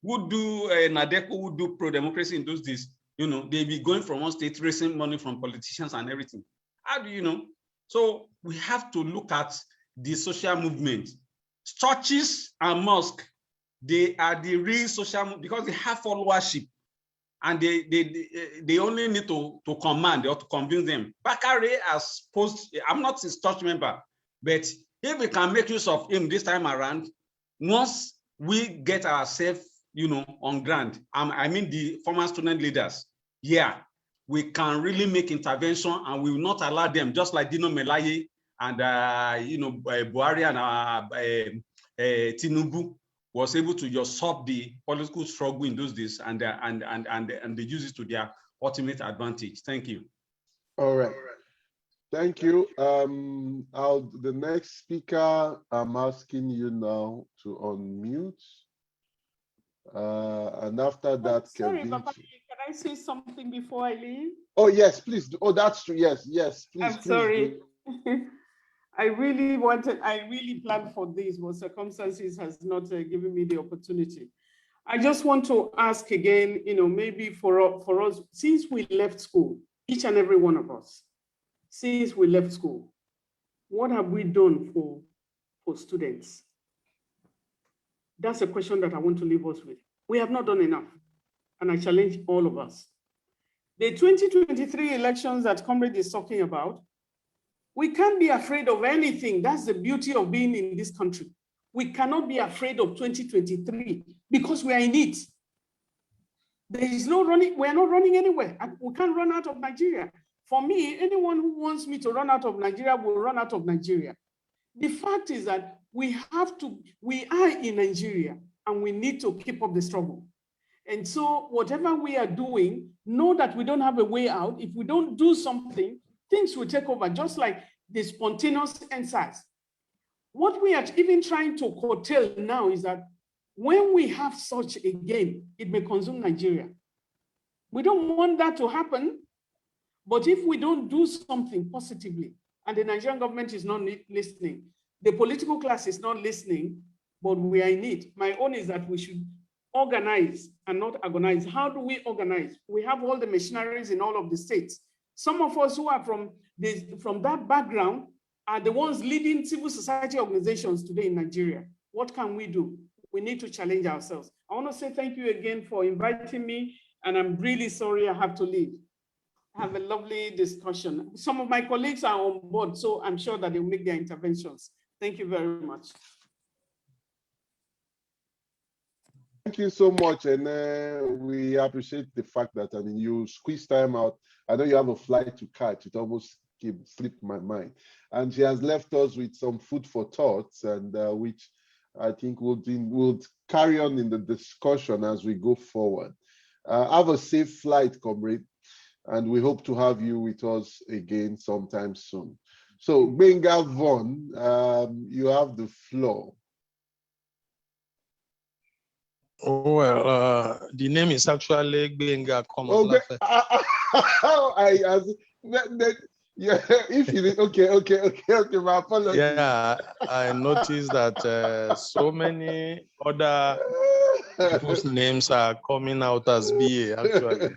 who do Nadeco, who do pro-democracy in those days, you know, they be going from one state, raising money from politicians and everything. How do you know? So we have to look at the social movement. Churches and mosques, they are the real social movement because they have followership and they only need to command or to convince them. Bakare has posed, I'm not his church member, but if we can make use of him this time around, once we get ourselves, you know, on ground, I mean the former student leaders, yeah, we can really make intervention and we will not allow them, just like Dino Melaye and you know, Buhari and Tinubu was able to usurp the political struggle in those days and they use it to their ultimate advantage. Thank you. All right. Thank you. The next speaker, I'm asking you now to unmute. And after that, sorry, Kevin. Papa, can I say something before I leave? Oh, yes, please. Oh, that's true. Yes, yes, please. I'm sorry. I really planned for this, but circumstances has not given me the opportunity. I just want to ask again, you know, maybe for us, since we left school, each and every one of us, since we left school, what have we done for students? That's a question that I want to leave us with. We have not done enough, and I challenge all of us. The 2023 elections that Comrade is talking about, we can't be afraid of anything. That's the beauty of being in this country. We cannot be afraid of 2023 because we are in it. There is no running, we are not running anywhere. We can't run out of Nigeria. For me, anyone who wants me to run out of Nigeria will run out of Nigeria. The fact is that we are in Nigeria and we need to keep up the struggle. And so whatever we are doing, know that we don't have a way out. If we don't do something, things will take over, just like the spontaneous NSAS. What we are even trying to curtail now is that when we have such a game, it may consume Nigeria. We don't want that to happen, but if we don't do something positively, and the Nigerian government is not listening, the political class is not listening, but we are in it. My own is that we should organize and not agonize. How do we organize? We have all the machineries in all of the states. Some of us who are from that background are the ones leading civil society organizations today in Nigeria. What can we do? We need to challenge ourselves. I want to say thank you again for inviting me, and I'm really sorry I have to leave. Have a lovely discussion. Some of my colleagues are on board, so I'm sure that they'll make their interventions. Thank you very much. Thank you so much, and we appreciate the fact that, I mean, you squeeze time out. I know you have a flight to catch. It almost slipped my mind. And she has left us with some food for thoughts, and which I think we'll carry on in the discussion as we go forward. Have a safe flight, comrade, and we hope to have you with us again sometime soon. So, Benga Von, you have the floor. Well, the name is actually Benga Komalafe. Yeah, if you did, okay, my apologies. Yeah, I noticed that so many other People's names are coming out as BA, actually.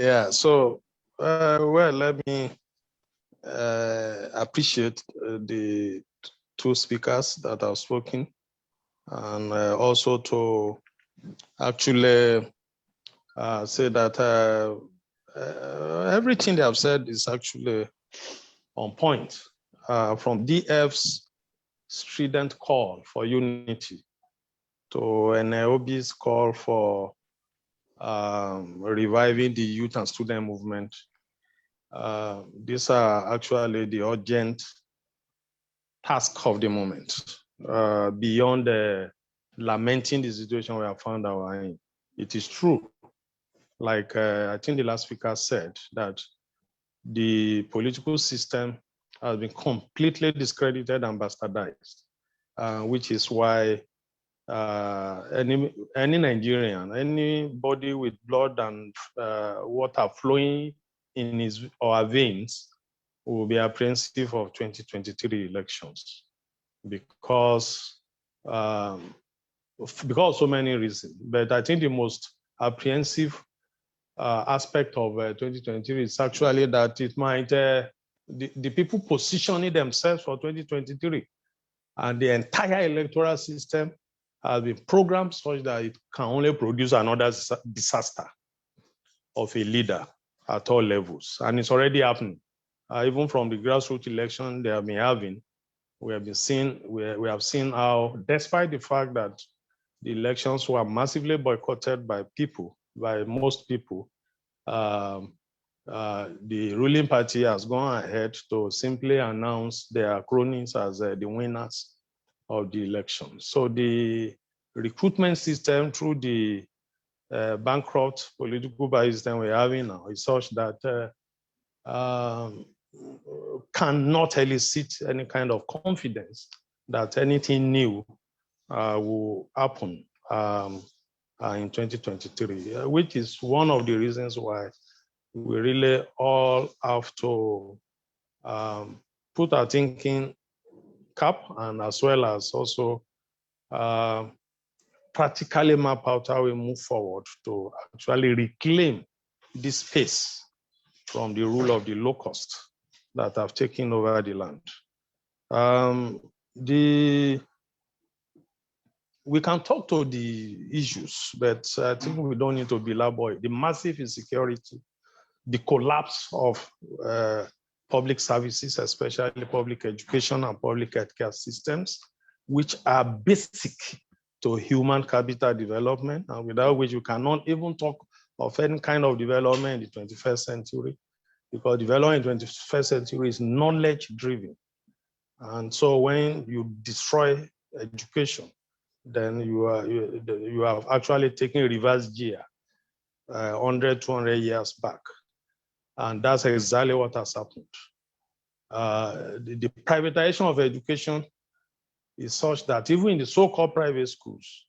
Yeah, so, well, let me appreciate the two speakers that have spoken, and also to actually say that everything they have said is actually on point. From DF's strident call for unity to NIOB's call for reviving the youth and student movement. These are actually the urgent task of the moment, beyond lamenting the situation we have found ourselves in. It is true, like I think the last speaker said, that the political system has been completely discredited and bastardized, which is why any Nigerian, anybody with blood and water flowing in his or her veins will be apprehensive of 2023 elections because of so many reasons. But I think the most apprehensive aspect of 2023 is actually that it might, the people positioning themselves for 2023 and the entire electoral system has been programmed such that it can only produce another disaster of a leader at all levels. And it's already happening. Even from the grassroots election they have been having, we have seen how, despite the fact that the elections were massively boycotted by most people, the ruling party has gone ahead to simply announce their cronies as the winners of the election. So the recruitment system through the bankrupt political party system we're having now is such that cannot elicit any kind of confidence that anything new will happen in 2023, which is one of the reasons why we really all have to put our thinking cap, and as well as also practically map out how we move forward to actually reclaim this space from the rule of the locusts that have taken over the land. We can talk to the issues, but I think we don't need to belabor it. The massive insecurity, the collapse of public services, especially public education and public healthcare systems, which are basic to human capital development, and without which you cannot even talk of any kind of development in the 21st century, because development in the 21st century is knowledge-driven. And so when you destroy education, then you have actually taken reverse gear 100, 200 years back. And that's exactly what has happened. The privatization of education is such that even in the so-called private schools,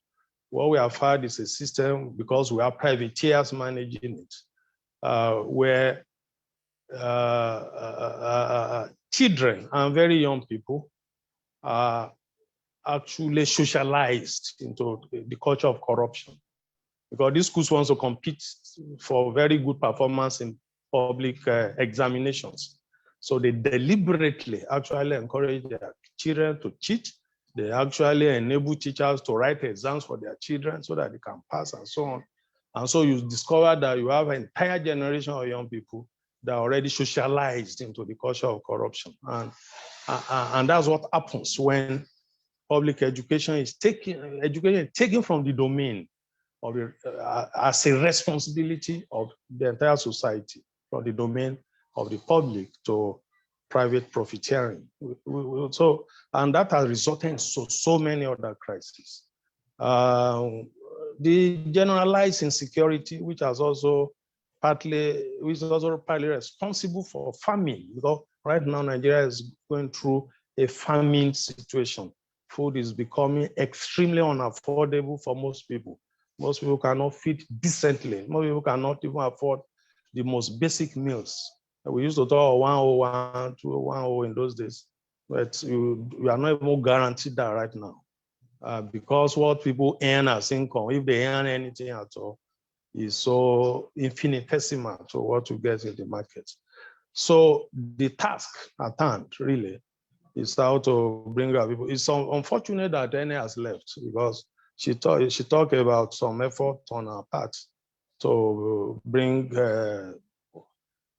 what we have had is a system, because we have privateers managing it, where children and very young people are actually socialized into the culture of corruption. Because these schools want to compete for very good performance in public examinations. So they deliberately actually encourage their children to cheat. They actually enable teachers to write exams for their children so that they can pass and so on. And so you discover that you have an entire generation of young people that are already socialized into the culture of corruption. And that's what happens when public education is taken from the domain of as a responsibility of the entire society, from the domain of the public to private profiteering. And that has resulted in so many other crises. The generalized insecurity, which is also partly responsible for famine, because right now Nigeria is going through a famine situation. Food is becoming extremely unaffordable for most people. Most people cannot feed decently. Most people cannot even afford the most basic meals. We used to talk 101, 210 in those days, but you are not even guaranteed that right now. because what people earn as income, if they earn anything at all, is so infinitesimal to what you get in the market. So the task at hand really is how to bring our people. It's unfortunate that Ene has left because she talked about some effort on her part to bring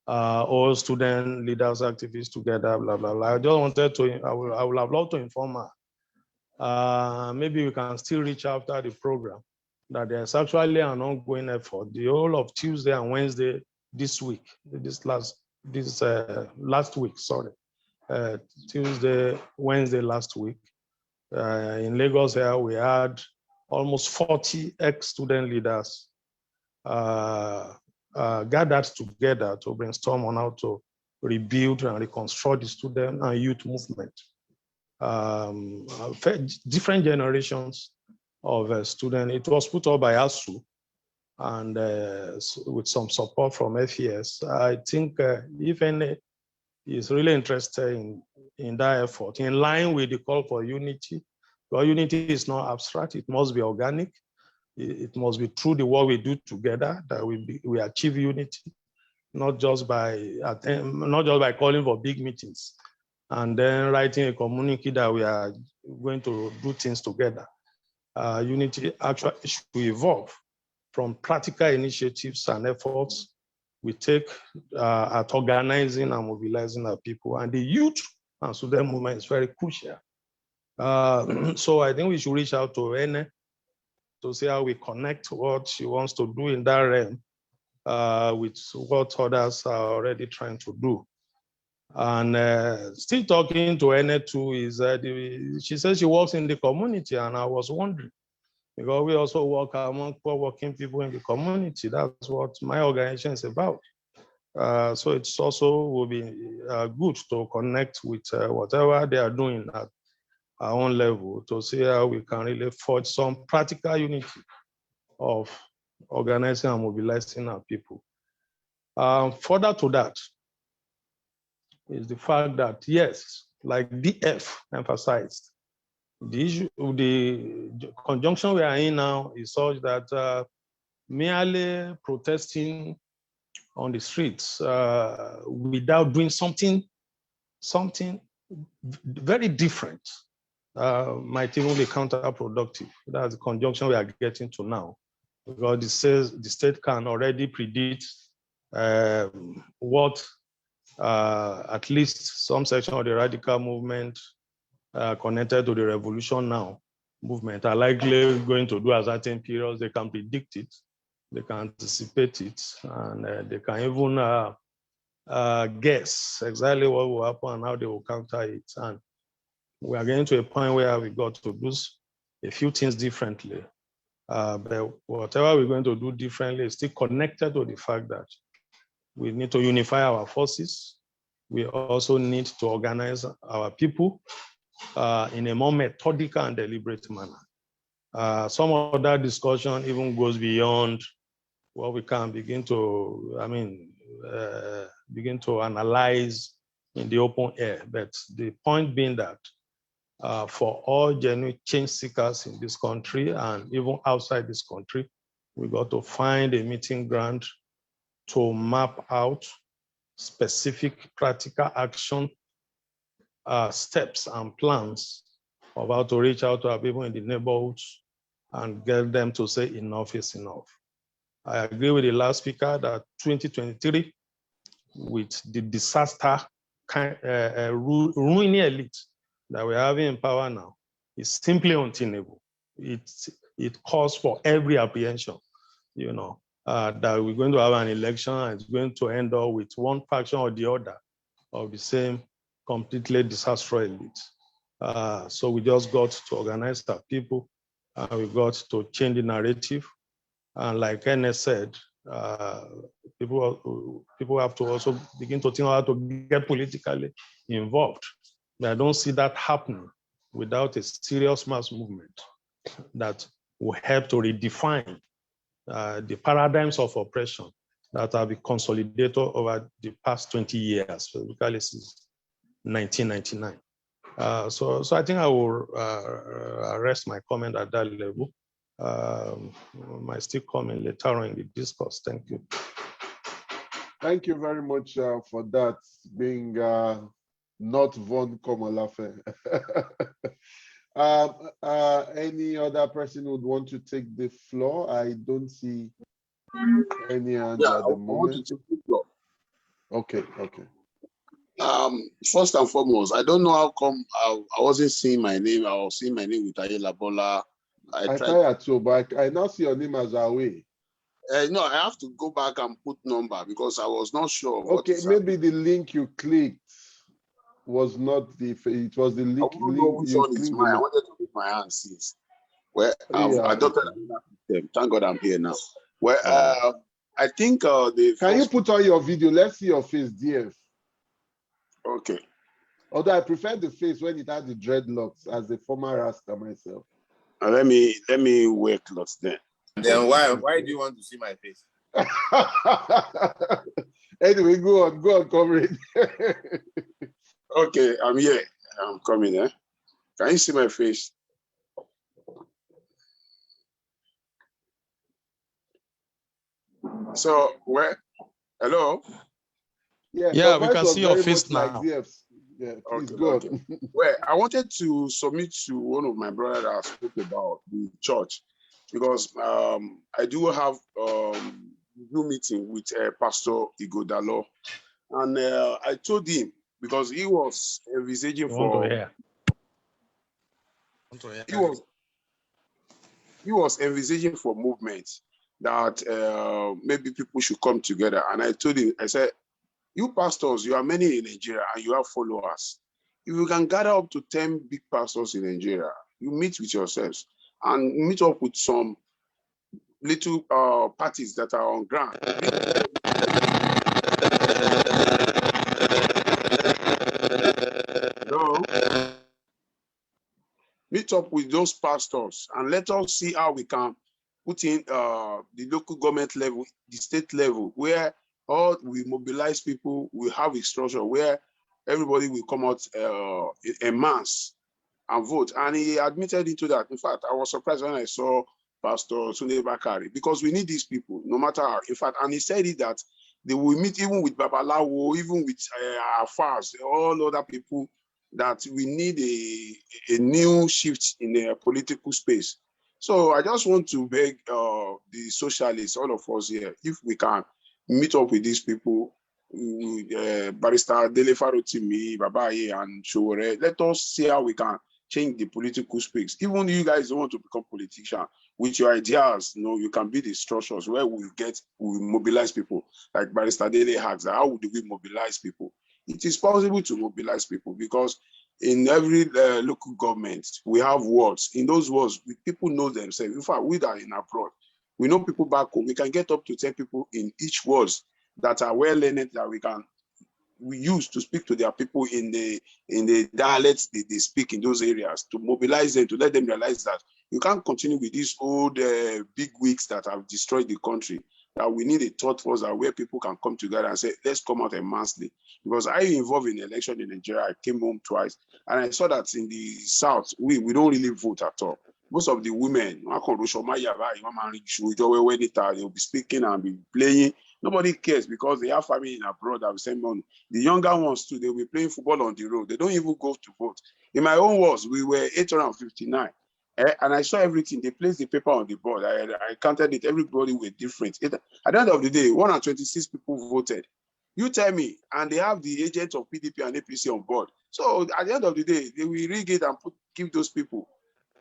all student leaders, activists together, blah, blah, blah. I just wanted to, I would have loved to inform her. Maybe we can still reach after the program that there's actually an ongoing effort. The whole of Tuesday and Wednesday this week, last week, sorry. Tuesday, Wednesday last week. In Lagos here, we had almost 40 ex-student leaders gathered together to brainstorm on how to rebuild and reconstruct the student and youth movement. Different generations of students. It was put up by ASU and with some support from FES. I think if any is really interested in that effort, in line with the call for unity. Well, unity is not abstract, it must be organic. It must be through the work we do together that we achieve unity, not just by calling for big meetings and then writing a communique that we are going to do things together. Unity actually should evolve from practical initiatives and efforts we take at organizing and mobilizing our people. And the youth and student movement is very crucial. So I think we should reach out to Ene to see how we connect what she wants to do in that realm with what others are already trying to do. And still talking to Ene too is she says she works in the community, and I was wondering, because we also work among poor working people in the community. That's what my organization is about. So it's also will be good to connect with whatever they are doing at our own level to see how we can really forge some practical unity of organizing and mobilizing our people. Further to that is the fact that, yes, like DF emphasized, the issue, the conjunction we are in now is such that merely protesting on the streets without doing something very different might even be counterproductive. That's the conjunction we are getting to now, because the state can already predict what at least some section of the radical movement connected to the Revolution Now movement are likely going to do at certain periods. They can predict it, they can anticipate it, and they can even guess exactly what will happen and how they will counter it. And we are getting to a point where we got to do a few things differently. But whatever we're going to do differently is still connected to the fact that we need to unify our forces. We also need to organize our people in a more methodical and deliberate manner. Some of that discussion even goes beyond what we can begin to, begin to analyze in the open air. But the point being that for all genuine change seekers in this country and even outside this country, we got to find a meeting ground to map out specific practical action steps and plans of how to reach out to our people in the neighborhoods and get them to say enough is enough. I agree with the last speaker that 2023, with the disaster ruining elite that we're having in power now, is simply untenable. It calls for every apprehension, that we're going to have an election and it's going to end up with one faction or the other of the same completely disastrous elite. So we just got to organize our people, and we got to change the narrative. And like Ene said, people have to also begin to think how to get politically involved. But I don't see that happening without a serious mass movement that will help to redefine the paradigms of oppression that have been consolidated over the past 20 years, specifically since 1999. So I think I will rest my comment at that level. Might still come in later on in the discourse. Thank you. Thank you very much for that, being not Von Komolafe. Any other person would want to take the floor? I don't see any hands at the moment. Okay. First and foremost, I don't know how come I wasn't seeing my name. I was seeing my name with Ayela Bola. I tried too, but I now see your name as away. No, I have to go back and put number because I was not sure. Okay, maybe the link you clicked was not the. It was the link. I don't know which one is mine. I wanted to put my hand since. Well, I adopted another system. Thank God I'm here now. Well, I think Can you put on your video? Let's see your face, DF. Okay. Although I prefer the face when it had the dreadlocks as a former Rasta myself. Let me wear clothes then. Then why do you want to see my face? Anyway, go on, comrade. Okay, I'm here. I'm coming. Can you see my face? So, hello? Yeah, we can see your face now. Like yeah, please go on. Well, I wanted to submit to one of my brothers that spoke about the church because I do have Zoom meeting with Pastor Igodalo, and I told him because he was envisaging he was envisaging for movement that maybe people should come together, and I told him, I said, you pastors, you are many in Nigeria and you have followers. If you can gather up to 10 big pastors in Nigeria, you meet with yourselves and meet up with some little parties that are on ground. Meet up with those pastors and let us see how we can put in the local government level, the state level, where we mobilize people, we have a structure where everybody will come out en masse and vote. And he admitted into that. In fact, I was surprised when I saw Pastor Sunday Bakari, because we need these people, no matter how. In fact, and he said it that they will meet even with Babalawo, even with Afars, all other people, that we need a new shift in the political space. So I just want to beg the socialists, all of us here, if we can meet up with these people, Barrister Dele Farotimi, Babaye, and Showore. Let us see how we can change the political space. Even you guys don't want to become politicians, with your ideas, you can be the structures where we mobilize people. Like Barrister Dele asks, how do we mobilize people? It is possible to mobilize people because in every local government, we have wards. In those wards, people know themselves. In fact, we are in abroad. We know people back home. We can get up to 10 people in each ward that are well learned that we use to speak to their people in the dialects they speak in those areas, to mobilize them, to let them realize that you can't continue with these old big wigs that have destroyed the country. That we need a thought force where people can come together and say, let's come out en masse. Because I involved in the election in Nigeria, I came home twice, and I saw that in the South, we don't really vote at all. Most of the women, they'll be speaking and be playing. Nobody cares because they have family in abroad that will send money. The younger ones too, they'll be playing football on the road. They don't even go to vote. In my own words, we were 859. And I saw everything. They placed the paper on the board. I counted it. Everybody were different. At the end of the day, 126 people voted. You tell me, and they have the agents of PDP and APC on board. So at the end of the day, they will rig it and give those people.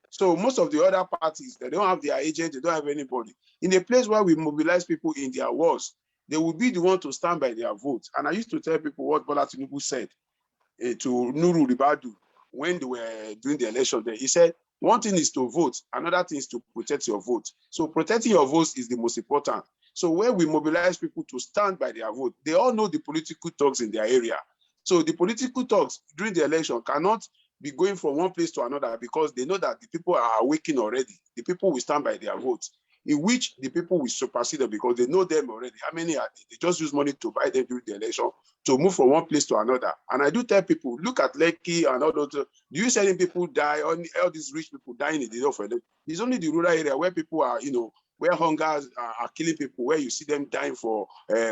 So most of the other parties, they don't have their agent, they don't have anybody. In a place where we mobilize people in their wards, they will be the one to stand by their votes. And I used to tell people what Bola Tinubu said to Nuru Ribadu when they were doing the election there. He said, one thing is to vote, another thing is to protect your vote. So protecting your votes is the most important. So when we mobilize people to stand by their vote, they all know the political talks in their area. So the political talks during the election cannot be going from one place to another because they know that the people are awakened already. The people will stand by their votes. in which the people will supersede them because they know them already. How many are they? They just use money to buy them during the election to move from one place to another. And I do tell people, look at Lekki and all those. Do you see any people die? All these rich people dying in the day for them? It's only the rural area where people are, where hunger are killing people, where you see them dying for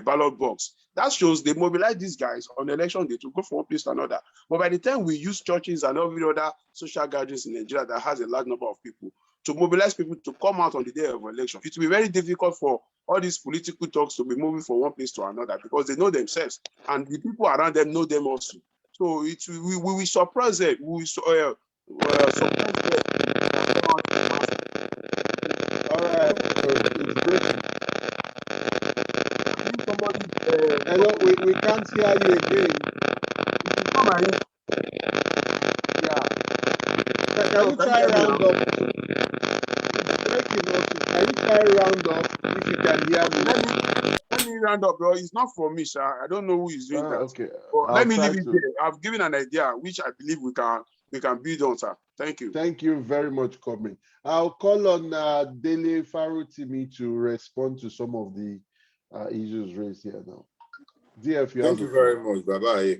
ballot box. That shows they mobilize these guys on election day to go from one place to another. But by the time we use churches and every other social gatherings in Nigeria that has a large number of people, to mobilize people to come out on the day of election, it will be very difficult for all these political talks to be moving from one place to another because they know themselves and the people around them know them also. So we will surprise them. We will surprise them. All right. Hello, we can't hear you again. Yeah. Can you try round up? Can you try round up if you can hear me? Let me round up, bro. It's not for me, sir. I don't know who is doing that. Okay. Let me leave it there. I've given an idea which I believe we can build on, sir. Thank you. Thank you very much, Comrade. I'll call on Dele Farutimi to respond to some of the issues raised here now. Thank you very much, Baba. Yeah.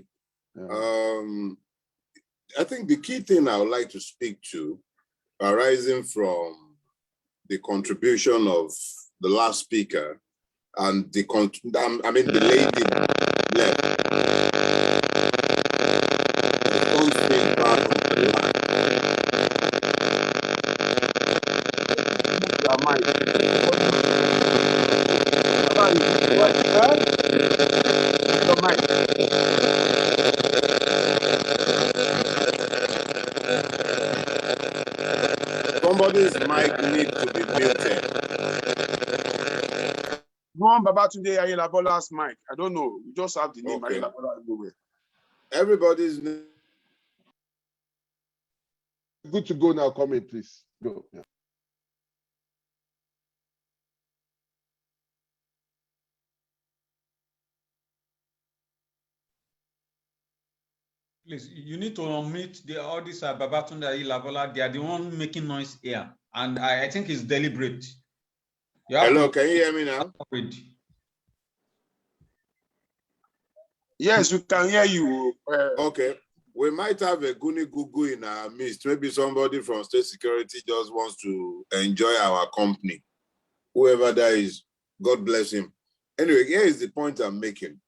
I think the key thing I would like to speak to, arising from the contribution of the last speaker and the lady left. Don't speak part of the line. Somebody's mic needs to be muted. Go on, Babatunde Ayelabola's mic. I don't know. We just have the name Ayelabola everywhere. Everybody's good to go now. Come in, please. Go. Yeah. Please, you need to unmute all these Babatunde Ayelabola. They are the one making noise here, and I think it's deliberate. Hello, can you hear me now? Yes, we can hear you. Okay. We might have a Guni Gugu in our midst. Maybe somebody from state security just wants to enjoy our company. Whoever that is, God bless him. Anyway, here is the point I'm making.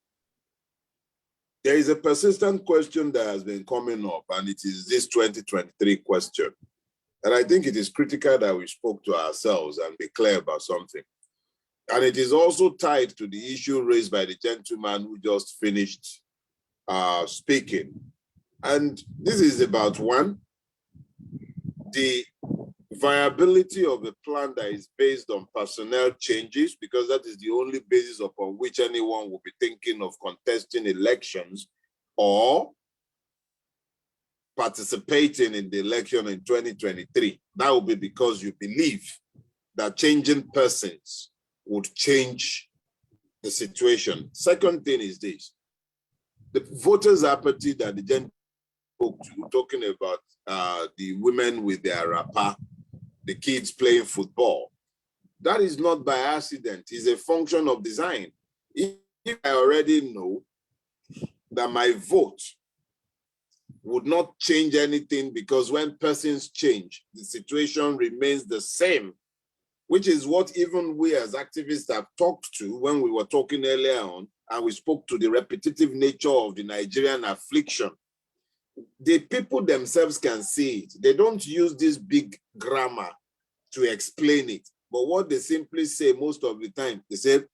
There is a persistent question that has been coming up, and it is this 2023 question. And I think it is critical that we spoke to ourselves and be clear about something. And it is also tied to the issue raised by the gentleman who just finished speaking. And this is about one, the viability of a plan that is based on personnel changes, because that is the only basis upon which anyone will be thinking of contesting elections or participating in the election in 2023. That will be because you believe that changing persons would change the situation. Second thing is this. The voters' apathy that the gentleman spoke to, talking about the women with their wrapper, the kids playing football, that is not by accident. It's a function of design. If I already know that my vote would not change anything because when persons change, the situation remains the same, which is what even we as activists have talked to when we were talking earlier on, and we spoke to the repetitive nature of the Nigerian affliction. The people themselves can see it. They don't use this big grammar to explain it. But what they simply say most of the time, they say,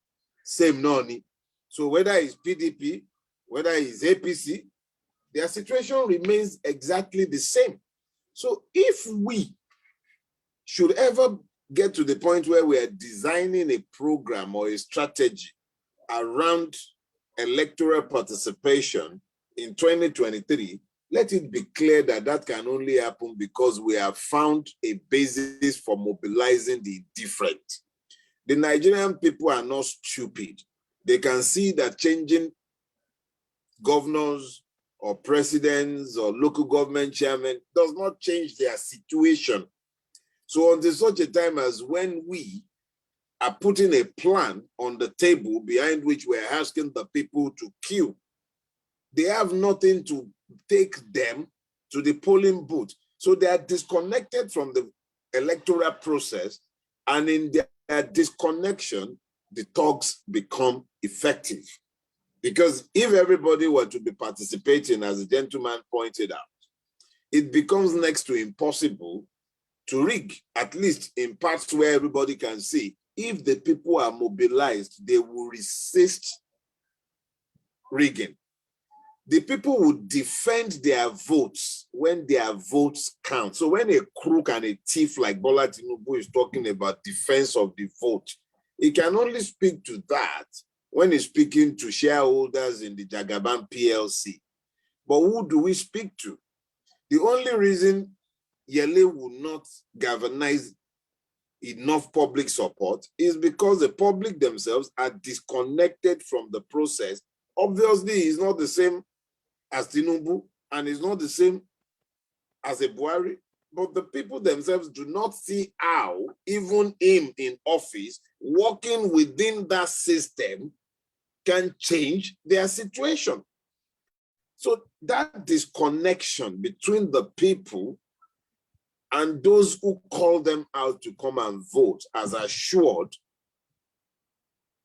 same noni. So whether it's PDP, whether it's APC, their situation remains exactly the same. So if we should ever get to the point where we are designing a program or a strategy around electoral participation in 2023, let it be clear that that can only happen because we have found a basis for mobilizing the different. The Nigerian people are not stupid. They can see that changing governors or presidents or local government chairmen does not change their situation. So until such a time as when we are putting a plan on the table behind which we're asking the people to queue. They have nothing to take them to the polling booth. So they are disconnected from the electoral process, and in their disconnection, the talks become effective. Because if everybody were to be participating, as the gentleman pointed out, it becomes next to impossible to rig, at least in parts where everybody can see. If the people are mobilized, they will resist rigging. The people would defend their votes when their votes count. So when a crook and a thief like Bola Tinubu is talking about defense of the vote, he can only speak to that when he's speaking to shareholders in the Jagaban PLC. But who do we speak to? The only reason Yele will not galvanize enough public support is because the public themselves are disconnected from the process. Obviously, he's not the same as Tinubu, and it's not the same as a Buhari, but the people themselves do not see how even him in office, working within that system, can change their situation. So that disconnection between the people and those who call them out to come and vote has assured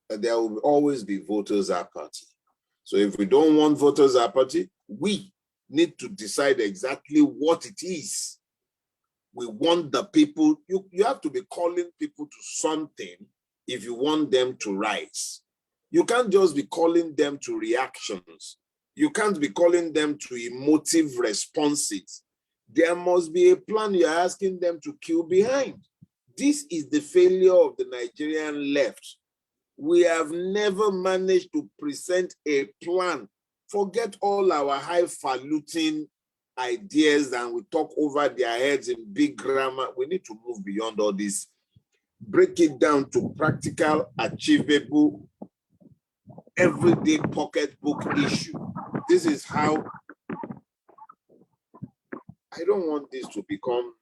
that there will always be voters apathy. So if we don't want voters apathy, we need to decide exactly what it is. We want the people, you have to be calling people to something if you want them to rise. You can't just be calling them to reactions. You can't be calling them to emotive responses. There must be a plan you're asking them to queue behind. This is the failure of the Nigerian left. We have never managed to present a plan. Forget all our highfalutin ideas and we talk over their heads in big grammar. We need to move beyond all this. Break it down to practical, achievable, everyday pocketbook issue. This is how. I don't want this to become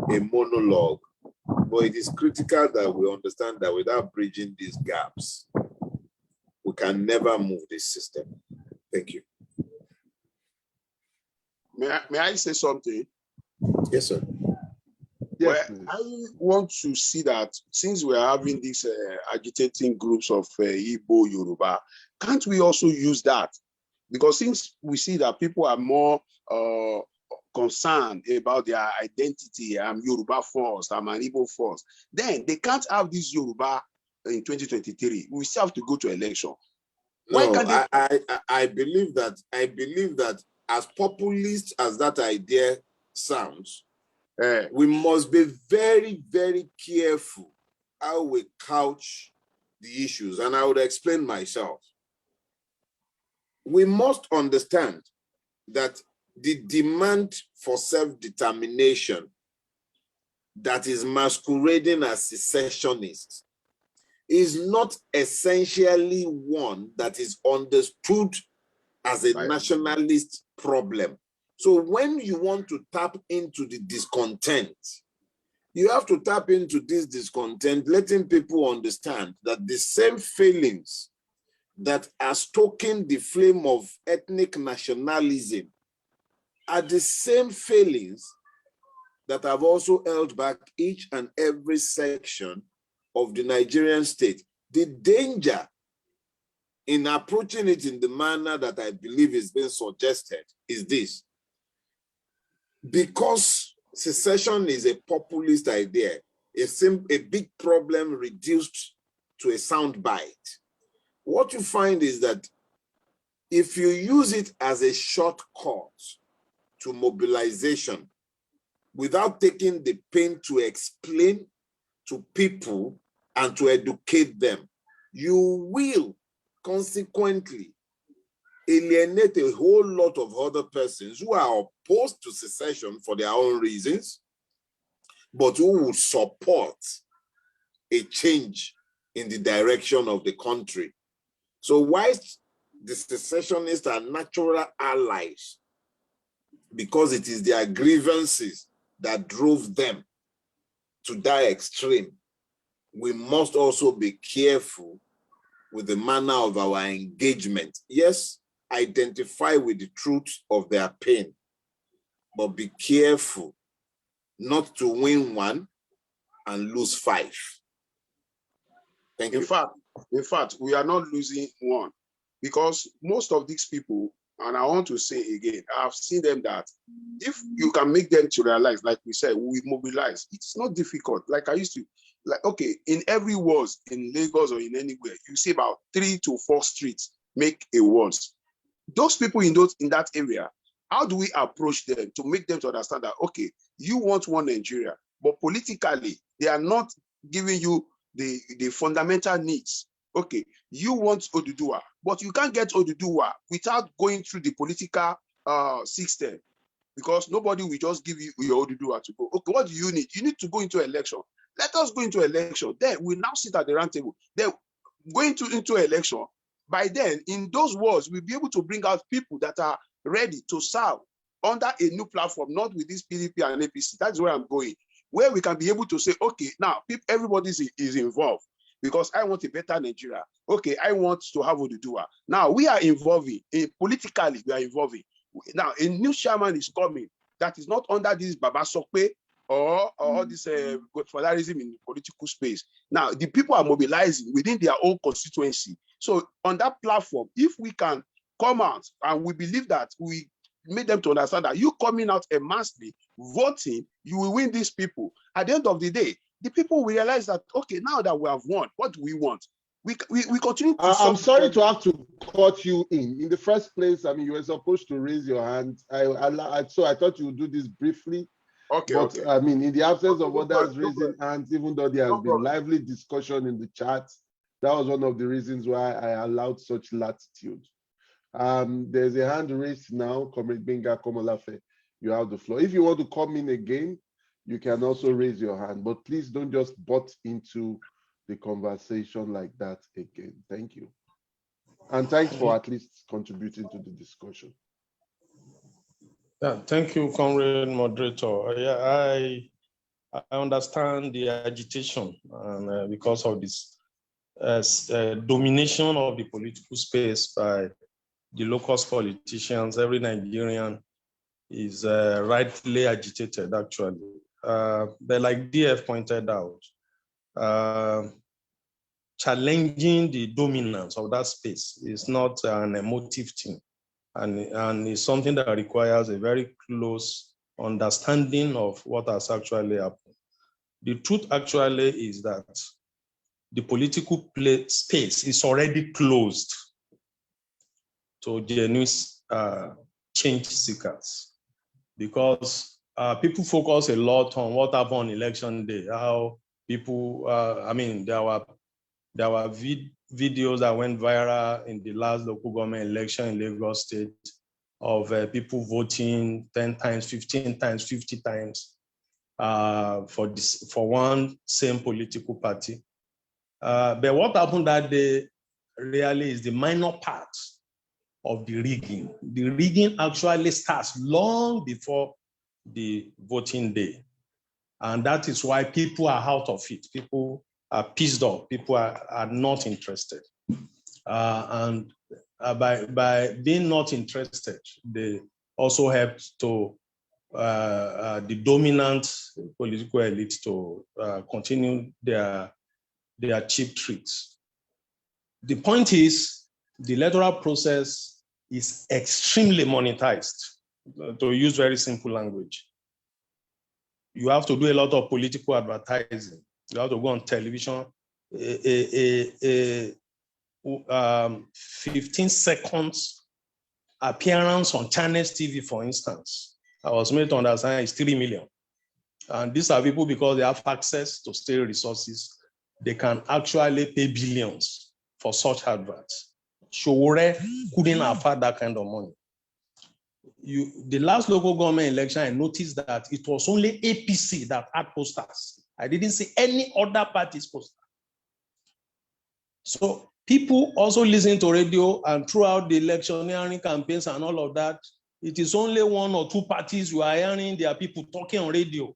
a monologue, but it is critical that we understand that without bridging these gaps, we can never move this system. Thank you. May I say something? Yes, sir. Yes, Well, I want to see that since we're having these agitating groups of Igbo, Yoruba, can't we also use that? Because since we see that people are more concerned about their identity, I'm Yoruba first, I'm an Igbo first, then they can't have this Yoruba in 2023. We still have to go to election. Why No, can't they? I believe that as populist as that idea sounds, we must be very, very careful how we couch the issues, and I would explain myself. We must understand that the demand for self-determination that is masquerading as secessionist is not essentially one that is understood as a nationalist problem. So when you want to tap into the discontent, you have to tap into this discontent, letting people understand that the same feelings that are stoking the flame of ethnic nationalism are the same feelings that have also held back each and every section of the Nigerian state. The danger in approaching it in the manner that I believe is being suggested is this. Because secession is a populist idea, a big problem reduced to a sound bite. What you find is that if you use it as a shortcut to mobilization without taking the pain to explain to people and to educate them, you will consequently alienate a whole lot of other persons who are opposed to secession for their own reasons, but who will support a change in the direction of the country. So whilst the secessionists are natural allies, because it is their grievances that drove them to that extreme, we must also be careful with the manner of our engagement. Yes, identify with the truth of their pain, but be careful not to win one and lose 5. Thank you. In fact, we are not losing one, because most of these people, and I want to say again, I've seen them that if you can make them to realize, like we said, we mobilize. It's not difficult. Like I used to, like, okay, in every ward in Lagos or in anywhere, you see about 3 to 4 streets make a ward. Those people in that area, how do we approach them to make them to understand that, okay, you want one Nigeria, but politically, they are not giving you the fundamental needs. Okay, you want Oduduwa, but you can't get Oduduwa without going through the political system, because nobody will just give you your Oduduwa to go. Okay, what do you need? You need to go into election. Let us go into election. Then we now sit at the round table. Then going into election. By then, in those wards, we'll be able to bring out people that are ready to serve under a new platform, not with this PDP and APC. That's where I'm going, where we can be able to say, okay, now everybody is involved, because I want a better Nigeria. Okay, I want to have Oduduwa. Now we are involving, politically we are involving. Now a new chairman is coming that is not under this Baba Sokpe or this godfatherism in the political space. Now the people are mobilizing within their own constituency. So on that platform, if we can come out, and we believe that we made them to understand that you coming out en masse, voting, you will win these people. At the end of the day, the people will realize that, okay, now that we have won, what do we want? We continue to I'm sorry to have to cut you in. In the first place, I mean, you were supposed to raise your hand. So I thought you would do this briefly. Okay, but okay. I mean, in the absence of others raising hands, even though there has been lively discussion in the chat, that was one of the reasons why I allowed such latitude. There's a hand raised now, Comrade Benga Komolafe. You have the floor. If you want to come in again, you can also raise your hand, but please don't just butt into the conversation like that again. Thank you. And thanks for at least contributing to the discussion. Yeah, thank you, Comrade Moderator. Yeah, I understand the agitation, and because of this domination of the political space by the local politicians, every Nigerian is rightly agitated, actually. But like DF pointed out, challenging the dominance of that space is not an emotive thing, and it's something that requires a very close understanding of what has actually happened. The truth actually is that the political space is already closed to genuine change seekers, because people focus a lot on what happened on election day, how people, I mean, there were videos that went viral in the last local government election in Lagos State of people voting 10 times, 15 times, 50 times for one same political party. But what happened that day really is the minor part of the rigging. The rigging actually starts long before the voting day. And that is why people are out of it. People are pissed off. People are not interested. And by being not interested, they also help to the dominant political elite to continue their cheap tricks. The point is, the electoral process is extremely monetized, to use very simple language. You have to do a lot of political advertising. You have to go on television. 15 seconds appearance on Channels TV, for instance, I was made to understand is 3 million. And these are people, because they have access to state resources, they can actually pay billions for such adverts. Showore couldn't afford that kind of money. The last local government election, I noticed that it was only APC that had posters. I didn't see any other party's poster. So people also listen to radio, and throughout the electioneering campaigns and all of that, it is only 1 or 2 parties you are hearing their people talking on radio.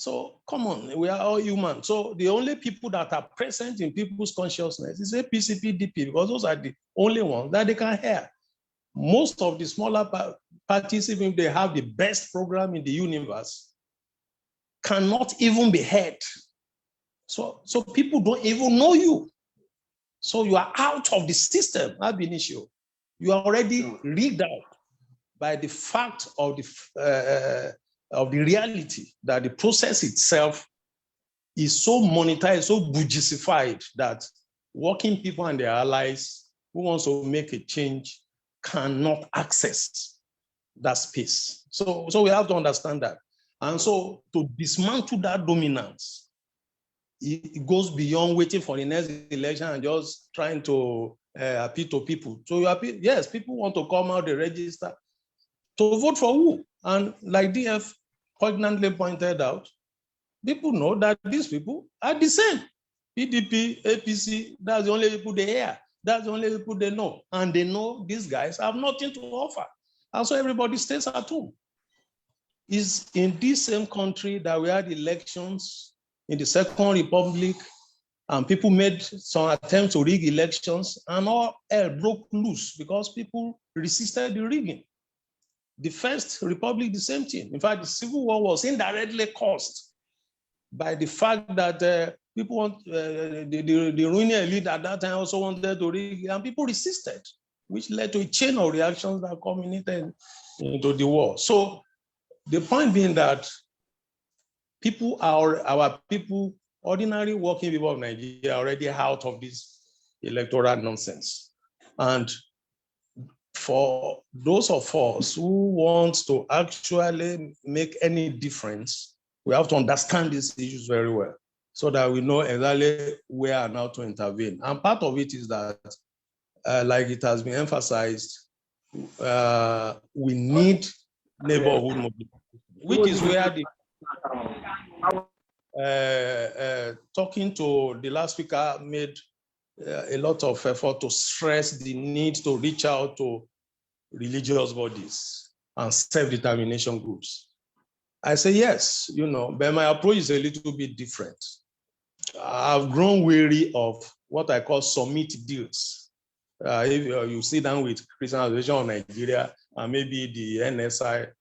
So come on, we are all human. So the only people that are present in people's consciousness is APC, PDP, because those are the only ones that they can hear. Most of the smaller parties, even if they have the best program in the universe, cannot even be heard. So people don't even know you. So you are out of the system, ab initio. You are already rigged out by the fact of the reality that the process itself is so monetized, so bourgeoisified that working people and their allies who wants to make a change cannot access that space. So we have to understand that. And so to dismantle that dominance, it goes beyond waiting for the next election and just trying to appeal to people. So you appeal, yes, people want to come out, they register to vote for who? And like DF poignantly pointed out, people know that these people are the same. PDP, APC, that's the only people they hear. That's the only people they know. And they know these guys have nothing to offer. And so everybody stays at home. It's in this same country that we had elections in the Second Republic, and people made some attempts to rig elections, and all hell broke loose because people resisted the rigging. The First Republic, the same thing. In fact, the Civil War was indirectly caused by the fact that people want the ruling elite at that time also wanted to rig, and people resisted, which led to a chain of reactions that culminated into the war. So the point being that people are our people, ordinary working people of Nigeria, are already out of this electoral nonsense. And for those of us who want to actually make any difference, we have to understand these issues very well so that we know exactly where and how to intervene. And part of it is that, like it has been emphasized, we need neighborhood mobilization, which is where talking to the last speaker made a lot of effort to stress the need to reach out to religious bodies and self-determination groups. I say yes, but my approach is a little bit different. I've grown weary of what I call summit deals. If you sit down with Christian Association of Nigeria and maybe the NSI,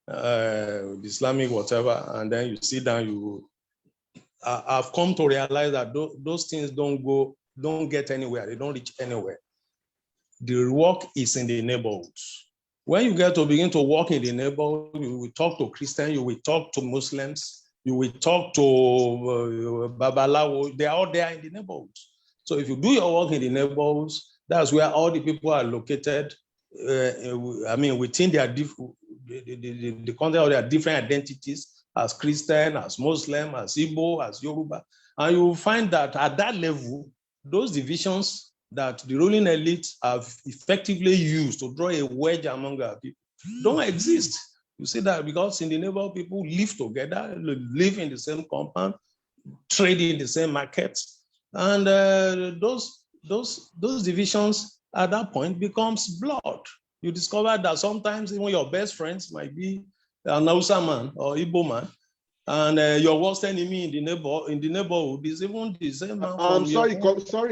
the Islamic whatever, and then you sit down, I've come to realize that those things don't get anywhere. They don't reach anywhere. The work is in the neighborhoods. When you get to begin to work in the neighborhood, you will talk to Christians, you will talk to Muslims, you will talk to Babalawo. They are all there in the neighborhoods. So if you do your work in the neighborhoods, that's where all the people are located. Within their the context of their different identities, as Christian, as Muslim, as Igbo, as Yoruba. And you will find that at that level, those divisions that the ruling elite have effectively used to draw a wedge among our people don't exist. You see that because in the neighborhood, people live together, live in the same compound, trade in the same markets, and those divisions at that point becomes blood. You discover that sometimes even your best friends might be an Hausa man or Igbo man, and your worst enemy in the neighborhood is even the same man. I'm sorry,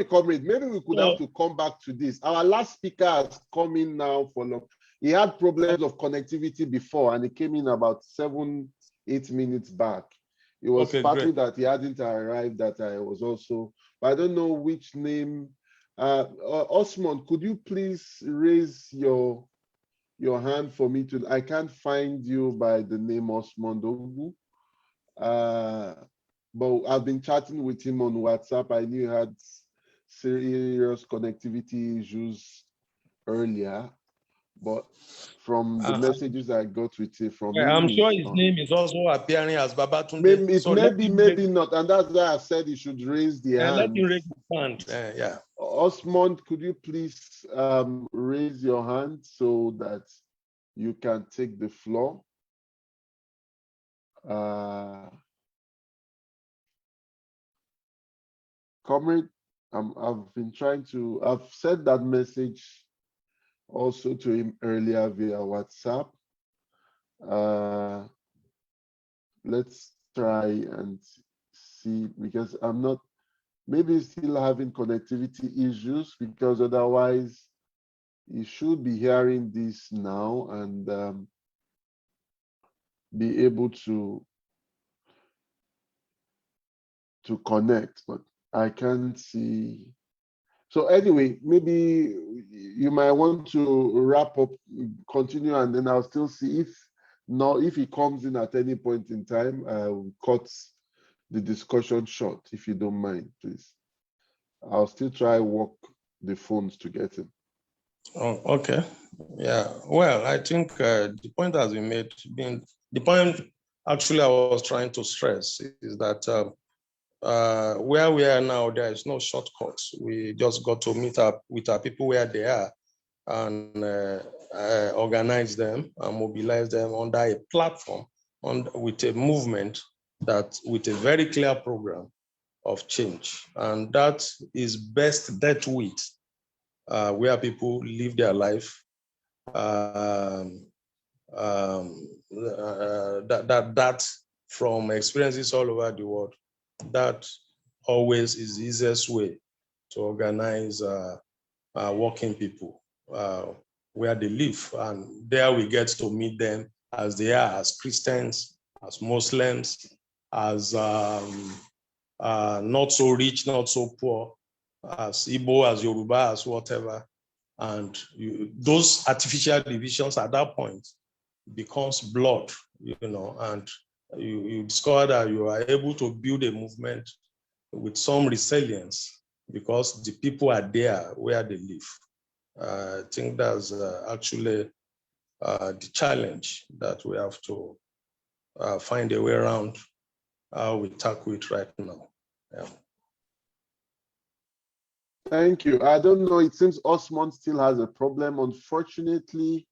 comrade. Maybe we could have to come back to this. Our last speaker has come in now for long. He had problems of connectivity before, and he came in about 7-8 minutes back. It was partly that he hadn't arrived, that I was also, but I don't know which name. Osman, could you please raise your hand for me to? I can't find you by the name Osman Dogu. But I've been chatting with him on WhatsApp. I knew he had serious connectivity issues earlier, but from the messages I got with it from him, I'm sure his name is also appearing as Babatunde. Maybe not, and that's why I said he should raise the hand. Let him raise his hand. Yeah. Osman, could you please raise your hand so that you can take the floor? Comrade, I've said that message also to him earlier via WhatsApp. Let's try and see, because I'm not, maybe still having connectivity issues, because otherwise you should be hearing this now and be able to connect, but I can't see. So anyway, maybe you might want to wrap up, continue, and then I'll still see if he comes in at any point in time, I'll cut the discussion short, if you don't mind, please. I'll still try work the phones to get him. Oh, okay. Yeah. Well, I think the point has been made. The point actually I was trying to stress is that where we are now, there is no shortcuts. We just got to meet up with our people where they are and organize them and mobilize them under a platform, with a movement with a very clear program of change. And that is best dealt with where people live their life. That from experiences all over the world, that always is the easiest way to organize working people where they live. And there we get to meet them as they are, as Christians, as Muslims, as not so rich, not so poor, as Igbo, as Yoruba, as whatever. And those artificial divisions at that point becomes blood, and you discover that you are able to build a movement with some resilience because the people are there where they live. I think that's actually the challenge that we have to find a way around how we tackle it right now. Yeah. Thank you. I don't know, it seems Osmond still has a problem, unfortunately,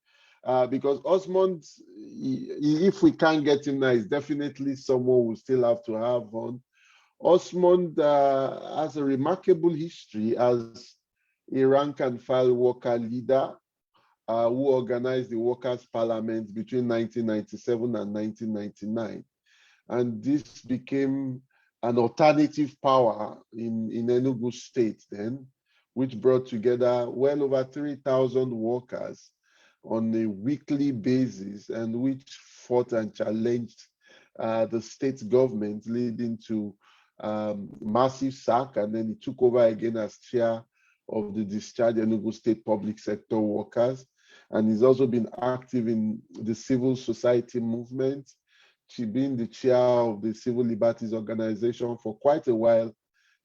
because Osmond, if we can't get him now, is definitely someone we'll still have to have on. Osmond has a remarkable history as a rank and file worker leader who organized the Workers' Parliament between 1997 and 1999. And this became an alternative power in Enugu State then, which brought together well over 3,000 workers on a weekly basis, and which fought and challenged the state government, leading to massive sack, and then he took over again as chair of the discharged Enugu State public sector workers. And he's also been active in the civil society movement. She's been the chair of the Civil Liberties Organization for quite a while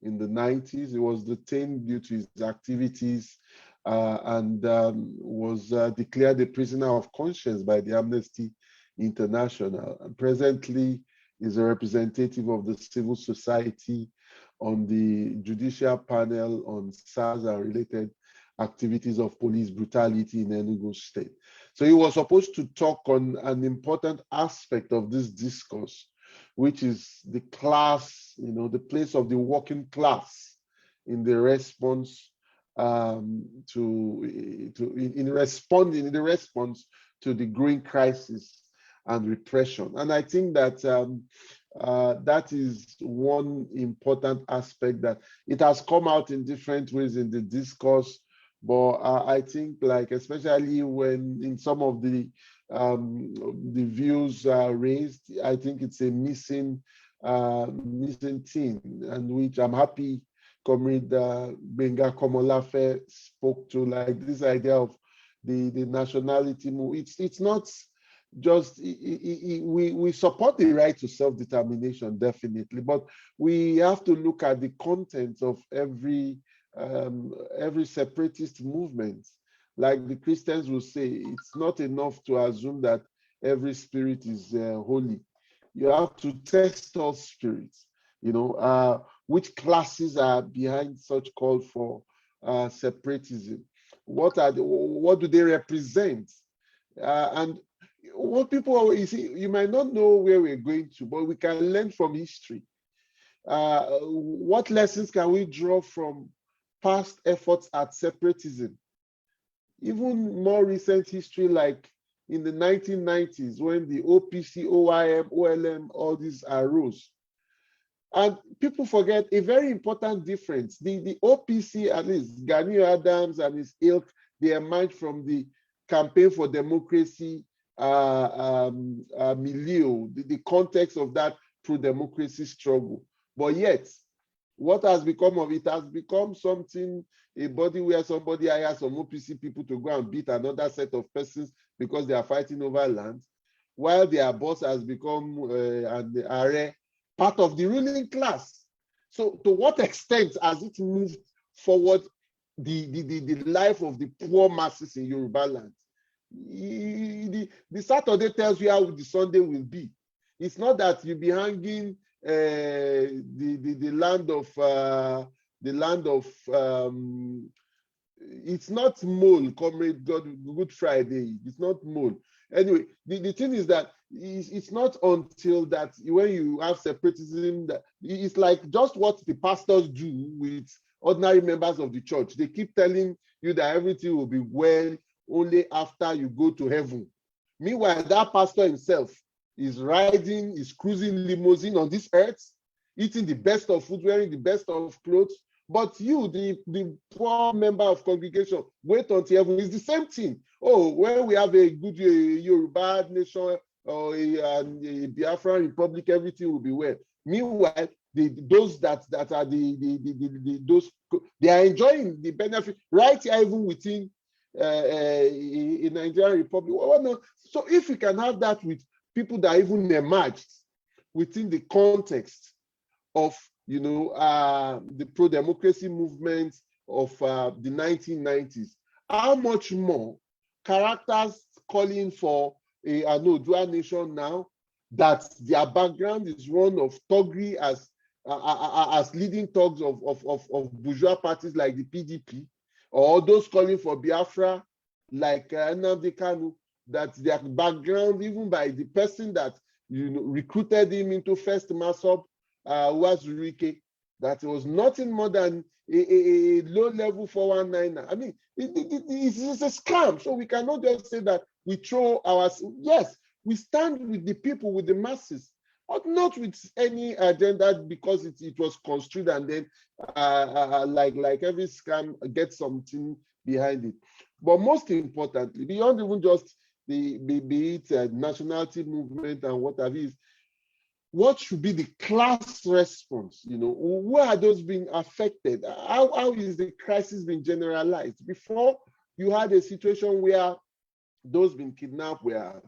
in the 90s. He was detained due to his activities and was declared a prisoner of conscience by the Amnesty International. And presently is a representative of the civil society on the judicial panel on SARS and related activities of police brutality in Enugu State. So he was supposed to talk on an important aspect of this discourse, which is the class, the place of the working class in the response in the response to the growing crisis and repression. And I think that that is one important aspect, that it has come out in different ways in the discourse. But I think, like, especially when in some of the views raised, I think it's a missing thing, and which I'm happy Comrade Benga Komolafe spoke to, like this idea of the nationality move. It's not just, we support the right to self-determination, definitely, but we have to look at the content of every separatist movement. Like the Christians will say, it's not enough to assume that every spirit is holy. You have to test all spirits, which classes are behind such call for separatism. What do they represent? And what people, you might not know where we're going to, but we can learn from history. What lessons can we draw from past efforts at separatism? Even more recent history, like in the 1990s when the OPC, OIM, OLM, all these arose. And people forget a very important difference. The OPC, at least Gani Adams and his ilk, they emerged from the campaign for democracy milieu, the context of that pro-democracy struggle. But yet, what has become of it has become something, a body where somebody hires some OPC people to go and beat another set of persons because they are fighting over land, while their boss has become an Are, part of the ruling class. So to what extent has it moved forward the life of the poor masses in Yoruba land? The Saturday tells you how the Sunday will be. It's not that you'll be hanging the land of it's not mole, comrade Good Friday. It's not mole. Anyway, the thing is that it's not until that when you have separatism that it's like just what the pastors do with ordinary members of the church. They keep telling you that everything will be well only after you go to heaven. Meanwhile, that pastor himself is cruising limousine on this earth, eating the best of food, wearing the best of clothes. But you, the poor member of congregation, wait until heaven. It's the same thing. Oh, when we have a good Yoruba nation or a Biafran republic, everything will be well. Meanwhile, those that are those they are enjoying the benefit right here, even within in Nigerian Republic. So if we can have that with people that even emerged within the context of the pro-democracy movement of the 1990s, how much more characters calling for an Odua nation now that their background is one of thuggery as leading thugs of bourgeois parties like the PDP, or those calling for Biafra like Nnamdi Kanu, that their background, even by the person that recruited him into First Masop, was Urike, that it was nothing more than a low-level 419. I mean, it's a scam. So we cannot just say that we throw yes, we stand with the people, with the masses, but not with any agenda because it was construed and then like every scam gets something behind it. But most importantly, beyond even just be it nationality movement and what have you, what should be the class response? Who are those being affected? How is the crisis being generalized? Before, you had a situation where those being kidnapped were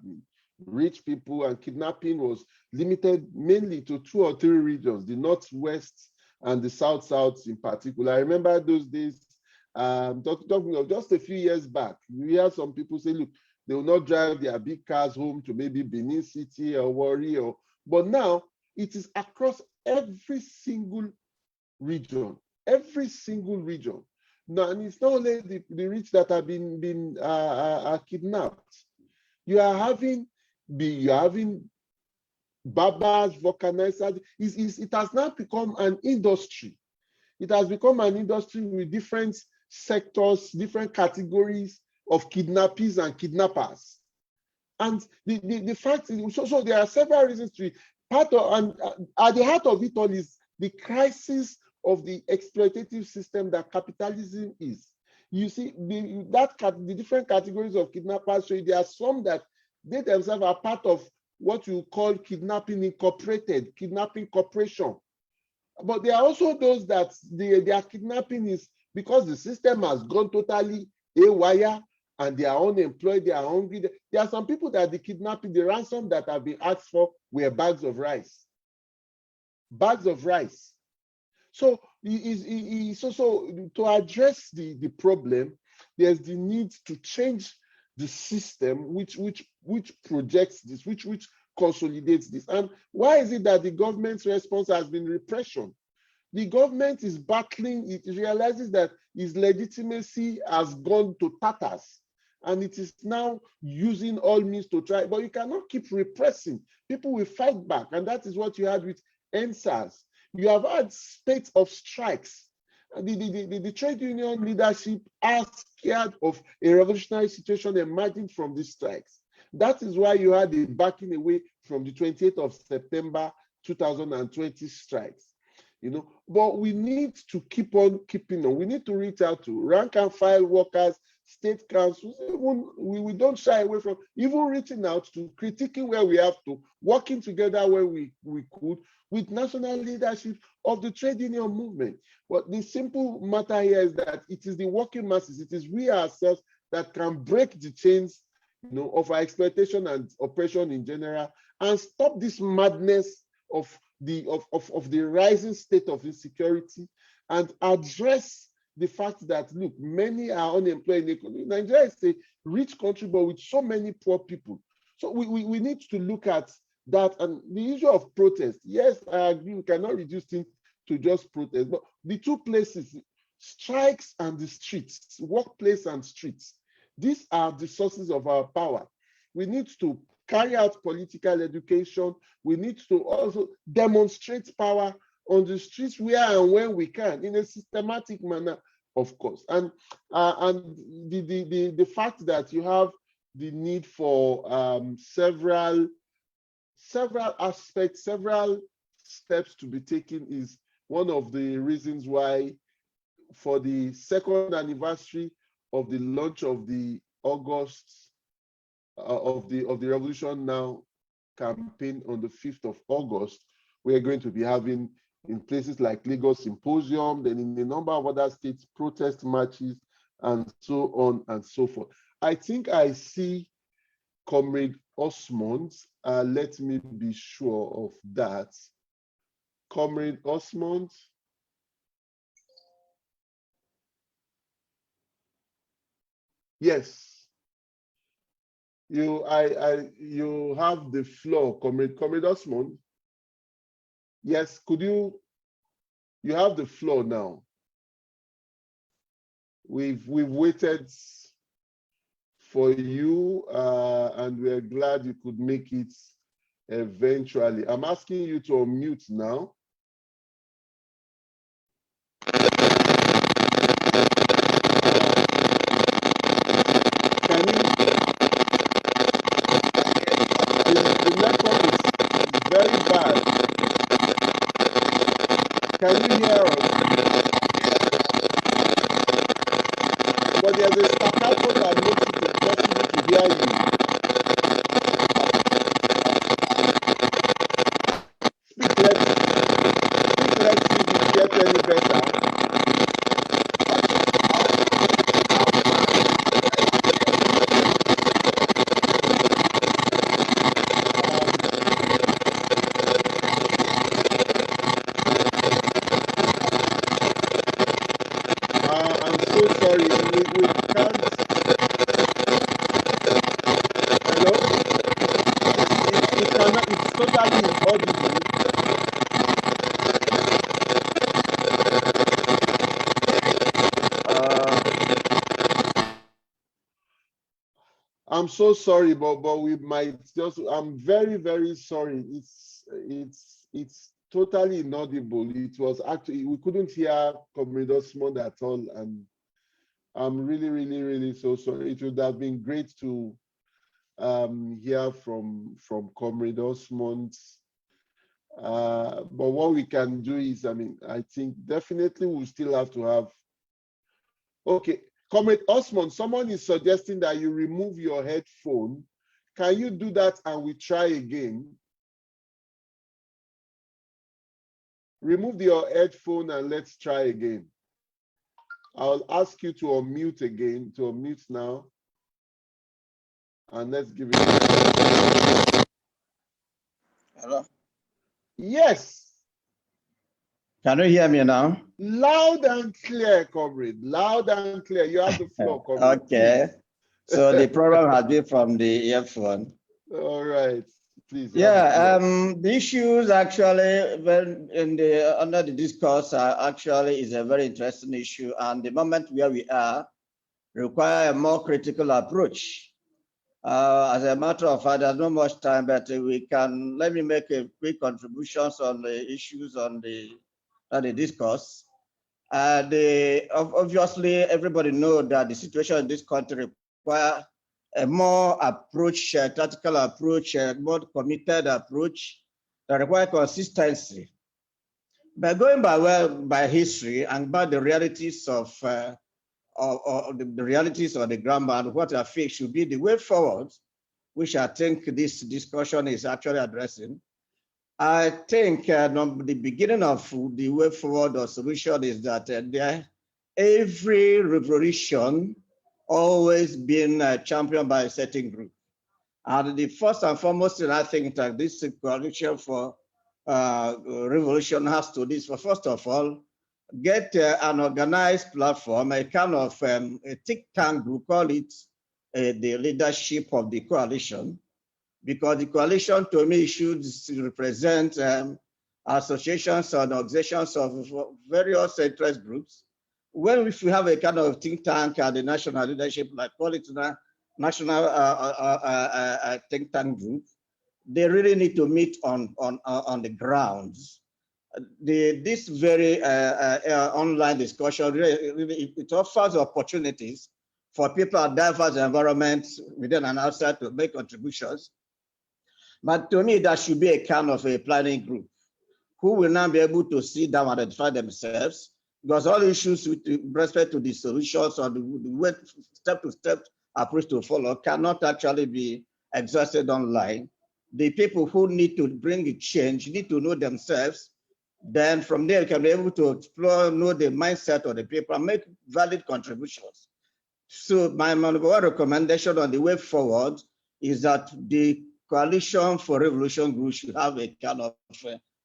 rich people, and kidnapping was limited mainly to 2 or 3 regions, the Northwest and the South in particular. I remember those days, talking of just a few years back, you hear some people say, look, they will not drive their big cars home to maybe Benin City or Warri, but now it is across every single region. Now, and it's not only the rich that have been kidnapped. You are having barbers, vulcanizers. It has now become an industry. It has become an industry with different sectors, different categories of kidnappees and kidnappers. And the fact is, so there are several reasons to it. At the heart of it all is the crisis of the exploitative system that capitalism is. You see, the different categories of kidnappers, so there are some that they themselves are part of what you call kidnapping incorporated, kidnapping corporation. But there are also those that their kidnapping is because the system has gone totally haywire and they are unemployed, they are hungry. There are some people that the kidnapping, the ransom that have been asked for were bags of rice. Bags of rice. So, to address the problem, there's the need to change the system which projects this, which consolidates this. And why is it that the government's response has been repression? The government is battling, it realizes that its legitimacy has gone to tatters, and it is now using all means to try, but you cannot keep repressing. People will fight back, and that is what you had with NSAS. You have had states of strikes. The trade union leadership are scared of a revolutionary situation emerging from these strikes. That is why you had the backing away from the 28th of September 2020 strikes. But we need to keep on keeping on. We need to reach out to rank and file workers, state councils. Even we don't shy away from even reaching out to critiquing where we have to, working together where we could with national leadership of the trade union movement. But the simple matter here is that it is the working masses, it is we ourselves that can break the chains, of our exploitation and oppression in general, and stop this madness of the rising state of insecurity, and address the fact that, look, many are unemployed in the economy. Nigeria is a rich country, but with so many poor people. So we need to look at that. And the issue of protest, yes, I agree, we cannot reduce things to just protest, but the two places, strikes and the streets, workplace and streets, these are the sources of our power. We need to carry out political education. We need to also demonstrate power on the streets where and when we can, in a systematic manner, of course. And the fact that you have the need for several aspects, several steps to be taken is one of the reasons why, for the second anniversary of the launch of the August of the Revolution Now campaign on the 5th of August, we are going to be having, in places like Lagos, symposium, then in a number of other states, protest marches, and so on and so forth. I think I see Comrade Osmond. Let me be sure of that. Comrade Osmond. Yes. You have the floor, Comrade Osmond. Yes, could you have the floor now. We've waited for you, and we're glad you could make it eventually. I'm asking you to unmute now. Can you? The network is very bad. Can you hear us? But there's a staccato that makes it impossible to hear you. Speak, let's see if it gets any better. I'm so sorry, we can't. Hello? It cannot, it's totally inaudible. I'm so sorry, but we might just, I'm very, very sorry. It's totally inaudible. It was actually, we couldn't hear Comrade Osmond at all, and I'm really, really, really so sorry. It would have been great to hear from Comrade Osmond. But what we can do is, I think definitely we'll still have to have. Okay, Comrade Osmond, someone is suggesting that you remove your headphone. Can you do that and we try again? Remove your headphone and let's try again. I'll ask you to unmute again, to unmute now. And let's give it a try. Hello? Yes. Can you hear me now? Loud and clear, comrade. Loud and clear. You have the floor, comrade. Okay. So the problem has been from the earphone. All right. Please. Yeah, the issues actually when under the discourse actually is a very interesting issue, and the moment where we are require a more critical approach. As a matter of fact, there's not much time, but let me make a quick contributions on the issues on the discourse. Obviously, everybody knows that the situation in this country requires a more approach, tactical approach, a more committed approach that require consistency. But going by history and by the realities of the realities of the ground and what I think should be the way forward, which I think this discussion is actually addressing. I think the beginning of the way forward or solution is that every revolution always been championed by a certain group. And the first and foremost thing I think that this coalition for revolution has to do is, first of all, get an organized platform, a kind of a think tank, we call it the leadership of the coalition, because the coalition to me should represent associations and organizations of various interest groups. When if we have a kind of think tank at the national leadership, like call it national think tank group, they really need to meet on the grounds. This very online discussion really it offers opportunities for people at diverse environments within and outside to make contributions. But to me, that should be a kind of a planning group who will now be able to sit down and identify themselves, because all issues with respect to the solutions or the way step-to-step approach to follow cannot actually be exhausted online. The people who need to bring a change need to know themselves. Then from there, you can be able to explore, know the mindset of the people, and make valid contributions. So my number one recommendation on the way forward is that the Coalition for Revolution Group should have a kind of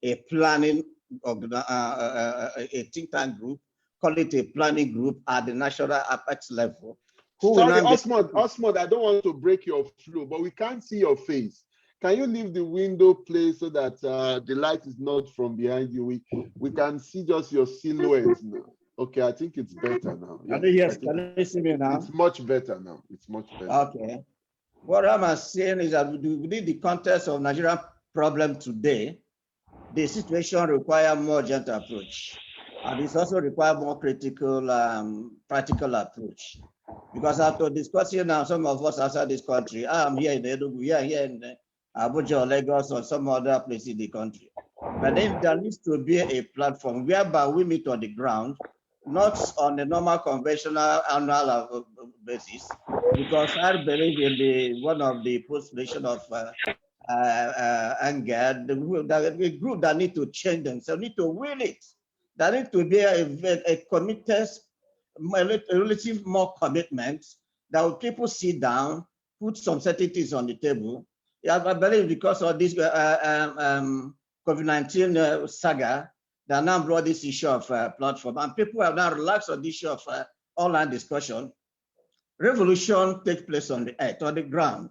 a planning, a think tank group, call it a planning group at the national apex level. Sorry, Osmond, I don't want to break your flow, but we can't see your face. Can you leave the window place so that the light is not from behind you? We can see just your silhouette now. Okay, I think it's better now. Yes, can you see me now? It's much better now. It's much better. Okay. What I'm saying is that within the context of Nigerian problem today, the situation requires more urgent approach. And it also requires more critical, practical approach. Because after discussing now, some of us outside this country, I'm here in Enugu, we are here in Abuja or Lagos or some other place in the country. But then there needs to be a platform whereby we meet on the ground, not on a normal conventional annual basis, because I believe in one of the postulation of anger, the group that need to change themselves, need to will it. There need to be a committed, a relative more commitment that people sit down, put some certainties on the table. Yeah, I believe because of this COVID-19 saga, they now brought this issue of platform, and people have now relaxed on the issue of online discussion. Revolution takes place on the earth, on the ground,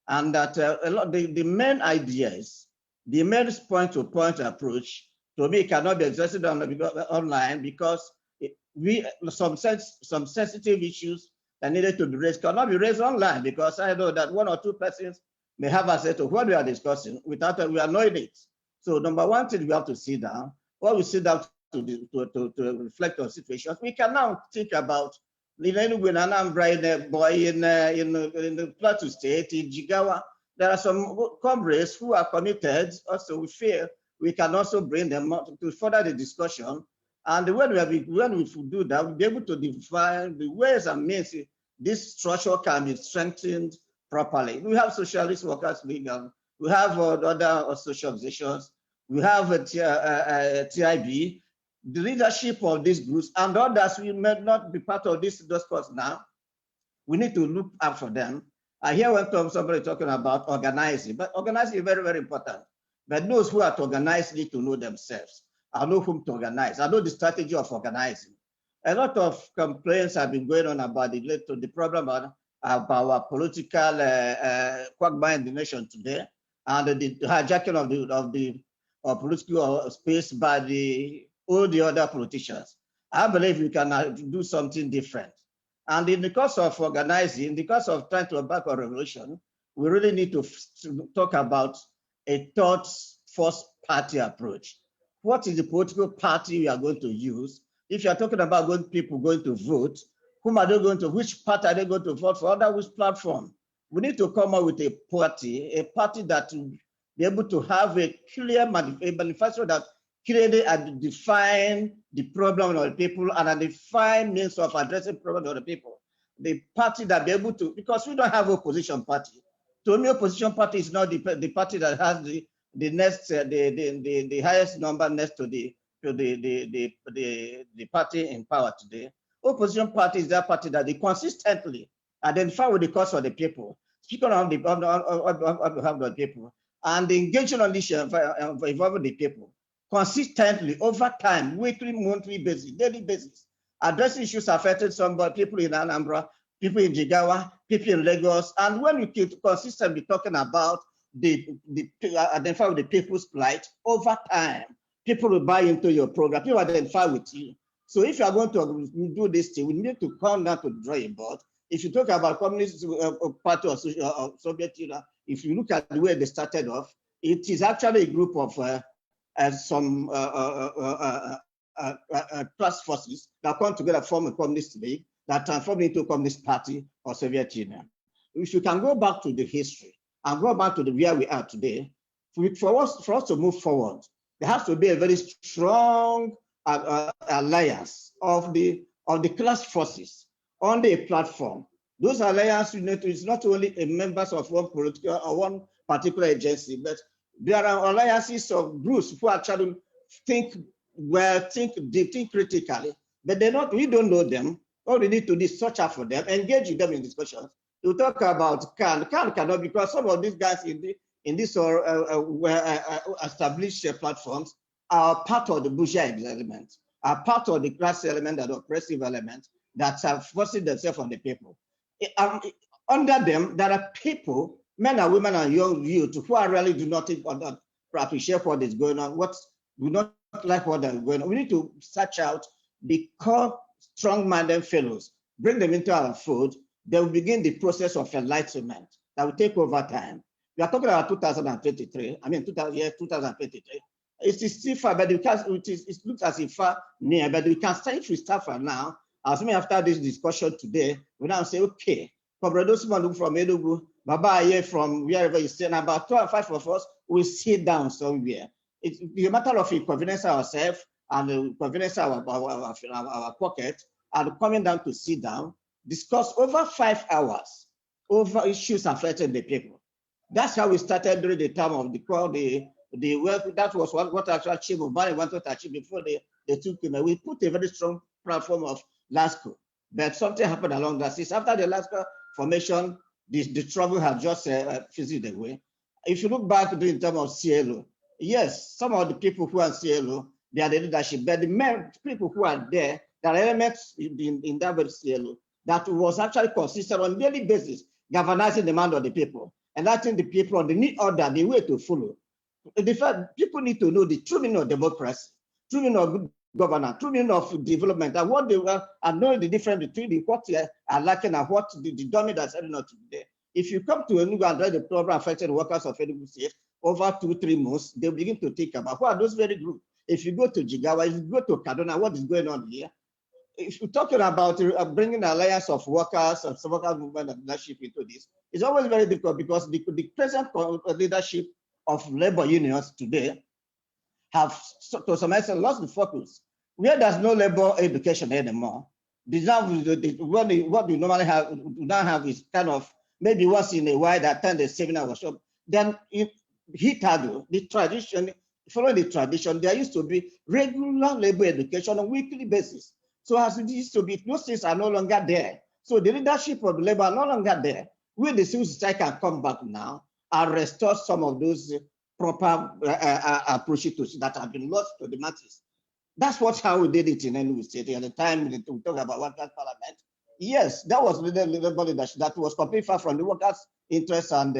and that a lot the main ideas, the main point-to-point approach, to me, cannot be exhausted online because some sensitive issues that needed to be raised cannot be raised online, because I know that one or two persons may have access to what we are discussing without we are knowing it. So number one thing, we have to sit down. While we sit down to reflect on situations, we can now think about in the Plateau State, in Jigawa. There are some comrades who are committed. Also, we feel we can also bring them to further the discussion. And when we do that, we'll be able to define the ways and means this structure can be strengthened properly. We have Socialist Workers League, we have other social organizations, we have a TIB, the leadership of these groups, and others we may not be part of this discourse now. We need to look out for them. I hear when somebody talking about organizing, but organizing is very, very important. But those who are to organize need to know themselves. I know whom to organize. I know the strategy of organizing. A lot of complaints have been going on about the problem about our political quagmire in the nation today, and the hijacking of the political space by all the other politicians. I believe we can do something different. And in the course of organizing, in the course of trying to embark on revolution, we really need to talk about a third first party approach. What is the political party we are going to use? If you're talking about people going to vote, whom are they going to, which party are they going to vote for, under which platform? We need to come up with a party that will be able to have a clear manifesto that clearly define the problem of the people and a defined means of addressing problem of the people. The party that be able to, because we don't have opposition party. To me, opposition party is not the party that has the highest number next to the party in power today. Opposition party is that party that they consistently identify with the cause of the people, speak on behalf of the people, and engaging on issues involving the people consistently over time, weekly, monthly basis, daily basis, address issues affecting some people in Anambra, people in Jigawa, people in Lagos, and when you keep consistently talking about identify with the people's plight over time, people will buy into your program, people identify with you. So if you are going to do this thing, we need to come down to the drawing board. If you talk about Communist Party of Soviet Union, if you look at the way they started off, it is actually a group of some class forces that come together, form a communist league that transform into a communist party or Soviet Union. If you can go back to the history and go back to where we are today, for us to move forward, there has to be a very strong alliance of the class forces on the platform. Those alliances is not only members of one political or one particular agency, but there are alliances of groups who actually think well, think deep, think critically, but we don't know them. All we need to do is search out for them, engage with them in discussions. You talk about CAN cannot, because some of these guys in this established platforms are part of the bourgeois element, are part of the class element and oppressive element that are forcing themselves on the people. Under them, there are people, men and women and young youth, who are really do not appreciate what is going on, do not like what is going on. We need to search out the core strong-minded fellows, bring them into our fold. They will begin the process of enlightenment that will take over time. We are talking about 2023. I mean, 2023. It is still far, but it looks as if far near, but we can start, if we start from now, assuming after this discussion today, we now say, okay, Comrade from Enugu, Baba here from wherever you stay, about 2 or 5 of us will sit down somewhere. It's a matter of inconvenience ourselves and inconvenience our pocket, and coming down to sit down, discuss over 5 hours over issues affecting the people. That's how we started during the time of the work. That was what actually Chief Obama wanted to achieve before they took him. We put a very strong platform of LASCO, but something happened along that. Since after the LASCO formation, the trouble has just fizzled away. If you look back in terms of CLO, yes, some of the people who are CLO, they are the leadership, but the main people who are there, there are elements in that very CLO that was actually consistent on a daily basis, galvanizing the mind of the people, and letting the people on the need order, the way to follow. The fact people need to know the true meaning of democracy, true meaning of good governance, true meaning of development, and what they were, and knowing the difference between what they are lacking and what the dominant that's heading on today. If you come to Enugu and read the problem affecting workers of Enugu State over 2-3 months, they begin to think about what are those very groups. If you go to Jigawa, if you go to Kaduna, what is going on here? If you're talking about bringing an alliance of workers and worker movement and leadership into this, it's always very difficult because the present leadership of labor unions today have, to some extent, lost the focus. Where there's no labor education anymore, what we normally have, we now have is kind of maybe once in a while they attend a seminar workshop. Then the tradition, following the tradition, there used to be regular labor education on a weekly basis. So as it used to be, those things are no longer there. So the leadership of the labor are no longer there. Where the civil society can come back now and restore some of those proper approaches that have been lost to the masses. That's how we did it in Enugu State at the time we talk about workers' parliament. Yes, that was the labor leadership that was completely far from the workers' interests and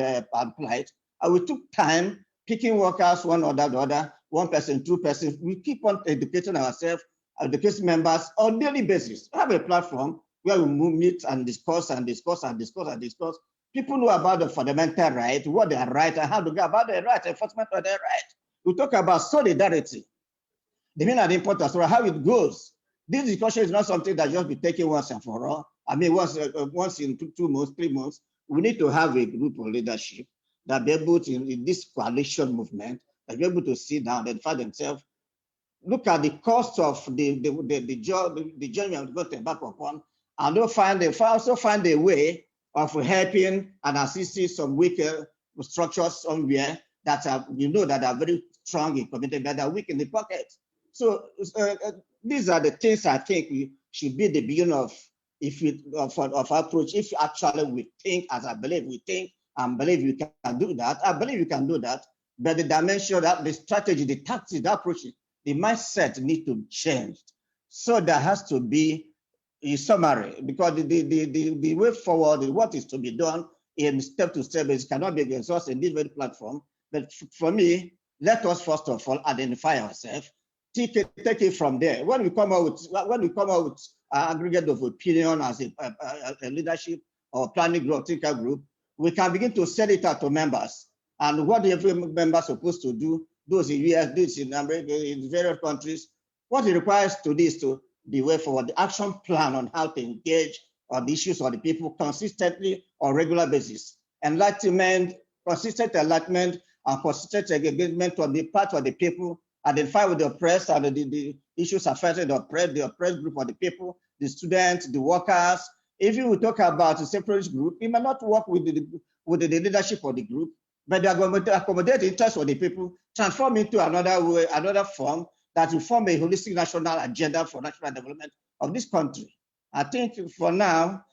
plight. And we took time picking workers one or the other, one person, 2 persons. We keep on educating ourselves, educating members on a daily basis. We have a platform where we meet and discuss and discuss and discuss and discuss. People know about the fundamental right, what they are right, and how to go about their right, enforcement of their right. We talk about solidarity, the meaning and the importance, or how it goes. This discussion is not something that just be taken once and for all. I mean, once in 2 months, 3 months. we need to have a group of leadership that be able to, in this coalition movement, that be able to sit down and find themselves, look at the cost of the journey we're going to embark upon, and also find a way of helping and assisting some weaker structures somewhere that are, that are very strong in community, but are weak in the pocket. So these are the things I think we should be the beginning of approach. If actually we think, as I believe we think, and believe we can do that, I believe we can do that. But the dimension, that the strategy, the tactics, the approach, the mindset need to change. So there has to be a summary, because the way forward, what is to be done in step to step, it cannot be exhausted in this very platform. But for me, let us first of all identify ourselves, take it from there. When we come out with aggregate of opinion as a leadership or planning group, thinker group, we can begin to send it out to members. And what every member is supposed to do, those in US, those in America, in various countries, what it requires to do is to the way forward, the action plan on how to engage on the issues of the people consistently on regular basis. Enlightenment, consistent enlightenment, and consistent engagement on the part of the people, identify with the oppressed and the issues affecting the oppressed group of the people, the students, the workers. If you talk about a separatist group, it may not work with the leadership of the group, but they are going to accommodate the interests of the people, transform into another way, another form that will form a holistic national agenda for national development of this country. I think for now,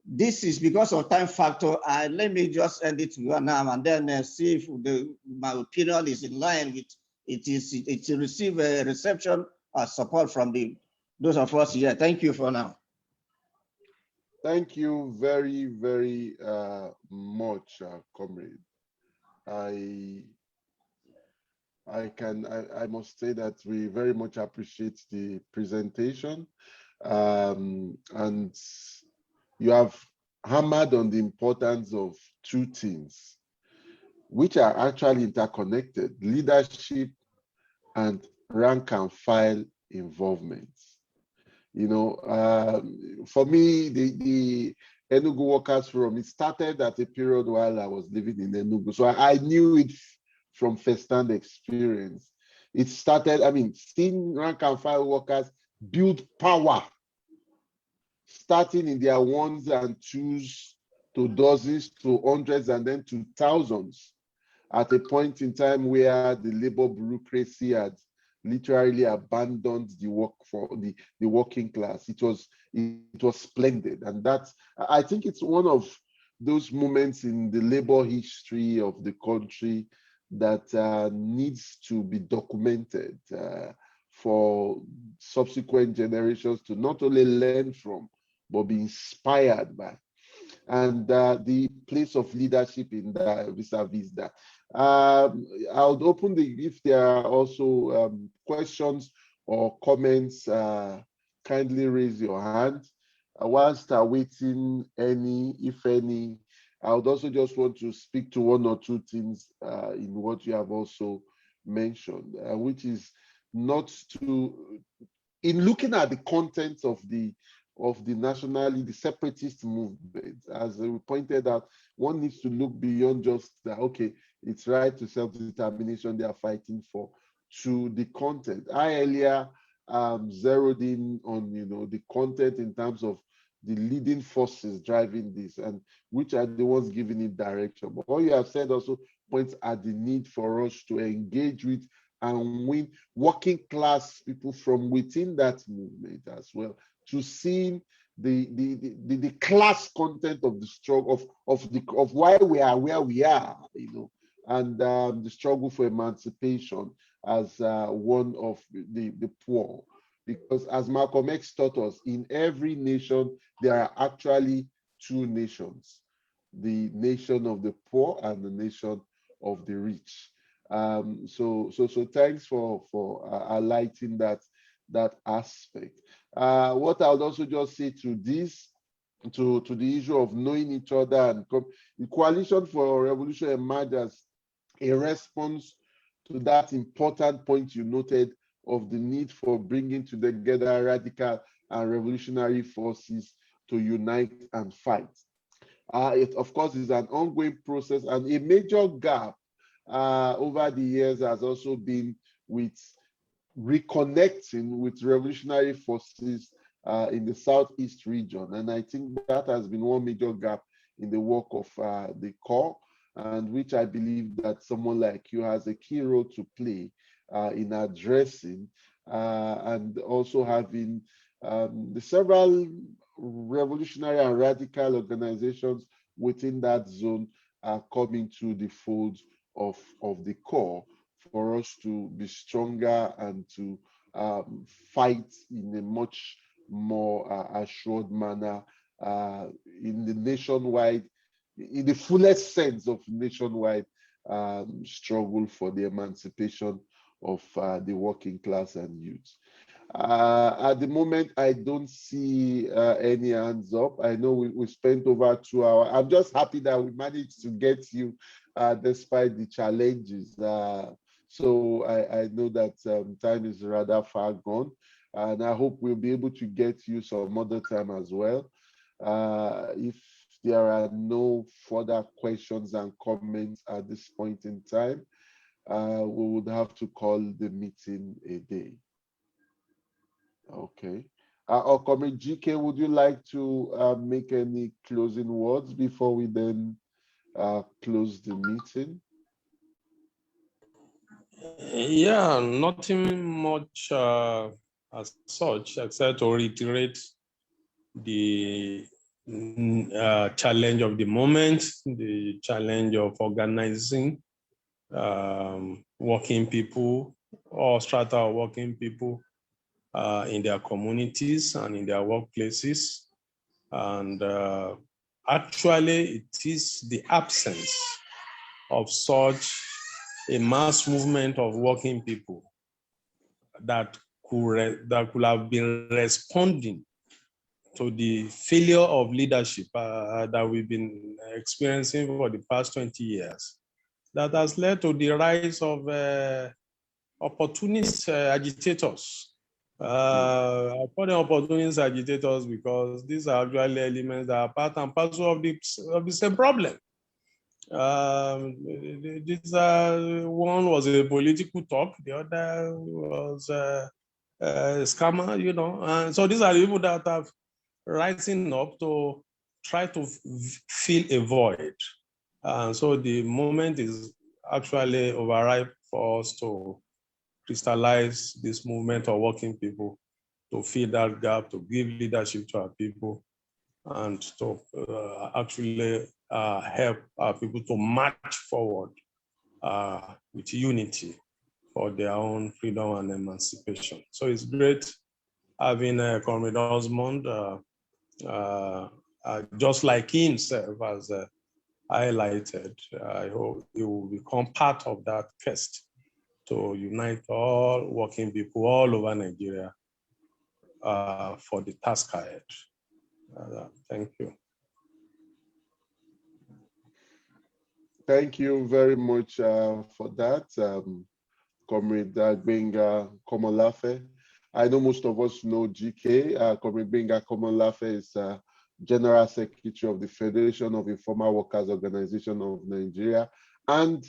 this is because of time factor. Let me just end it now and then see if my opinion is in line with it will receive a reception or support from those of us here. Thank you for now. Thank you very, very much, comrade. I must say that we very much appreciate the presentation, and you have hammered on the importance of two things, which are actually interconnected: leadership and rank and file involvement. For me, the Enugu Workers Forum, it started at a period while I was living in Enugu. So I knew it from first-hand experience. It started, seeing rank and file workers build power, starting in their ones and twos to dozens to hundreds and then to thousands, at a point in time where the labor bureaucracy had literally abandoned the work for the working class. It was splendid, and I think it's one of those moments in the labor history of the country that needs to be documented for subsequent generations to not only learn from, but be inspired by. And the place of leadership in that, vis-a-vis that. I'll open if there are also questions or comments, kindly raise your hand. Whilst awaiting any, if any, I would also just want to speak to one or two things in what you have also mentioned, which is not to, in looking at the contents of the the separatist movement, as we pointed out, one needs to look beyond just that, okay, it's right to self-determination they are fighting for, to the content. I earlier zeroed in on the content in terms of the leading forces driving this, and which are the ones giving it direction. But all you have said also points at the need for us to engage with and win working class people from within that movement as well, to see the class content of the struggle of why we are where we are, and the struggle for emancipation as one of the poor. Because as Malcolm X taught us, in every nation, there are actually two nations, the nation of the poor and the nation of the rich. So thanks for highlighting that aspect. What I would also just say to this, to the issue of knowing each other, and the Coalition for Revolution emerged as a response to that important point you noted of the need for bringing together radical and revolutionary forces to unite and fight. It, of course, is an ongoing process, and a major gap over the years has also been with reconnecting with revolutionary forces in the Southeast region. And I think that has been one major gap in the work of the Corps, and which I believe that someone like you has a key role to play in addressing, and also having the several revolutionary and radical organizations within that zone coming to the fold of the Corps for us to be stronger and to fight in a much more assured manner in the nationwide, in the fullest sense of nationwide struggle for the emancipation of the working class and youth. At the moment, I don't see any hands up. I know we spent over 2 hours. I'm just happy that we managed to get you despite the challenges. So I know that time is rather far gone, and I hope we'll be able to get you some other time as well. If there are no further questions and comments at this point in time, we would have to call the meeting a day. Okay. Comrade GK, would you like to make any closing words before we then close the meeting? Yeah, nothing much as such, except to reiterate the challenge of the moment, the challenge of organizing working people or strata of working people in their communities and in their workplaces. And actually, it is the absence of such a mass movement of working people that could have been responding to the failure of leadership that we've been experiencing for the past 20 years, that has led to the rise of opportunist agitators. I call them opportunist agitators because these are actually elements that are part and parcel of the same problem. This one was a political talk, the other was a scammer, you know. And so these are the people that have rising up to try to fill a void. And so the moment is actually overripe for us to crystallize this movement of working people, to fill that gap, to give leadership to our people, and to actually help our people to march forward with unity for their own freedom and emancipation. So it's great having Comrade Osmond, just like himself as highlighted. I hope he will become part of that quest to unite all working people all over Nigeria for the task ahead. Thank you. Thank you very much for that, Comrade Gbenga Komolafe. I know most of us know GK. Comrade Gbenga Komolafe is General Secretary of the Federation of Informal Workers Organization of Nigeria and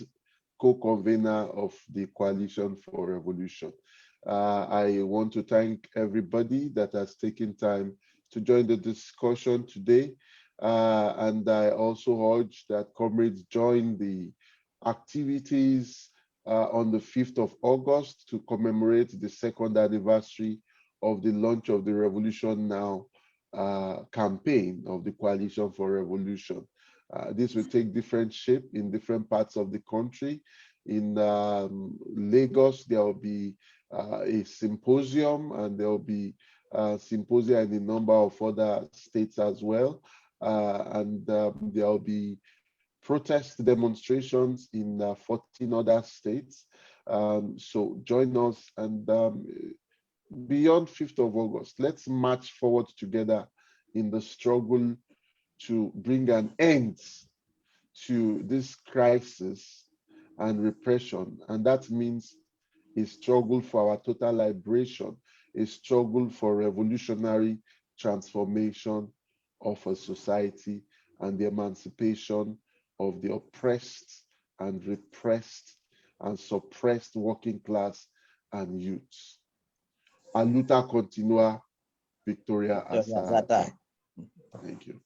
co-convener of the Coalition for Revolution. I want to thank everybody that has taken time to join the discussion today. And I also urge that comrades join the activities on the 5th of August to commemorate the 2nd anniversary of the launch of the Revolution Now campaign of the Coalition for Revolution. This will take different shape in different parts of the country. In Lagos, there will be a symposium, and there will be symposia in a number of other states as well. And there will be protest demonstrations in 14 other states. So join us, and beyond 5th of August, let's march forward together in the struggle to bring an end to this crisis and repression. And that means a struggle for our total liberation, a struggle for revolutionary transformation of a society and the emancipation of the oppressed and repressed and suppressed working class and youths. A luta continua, Victoria Asata. Thank you.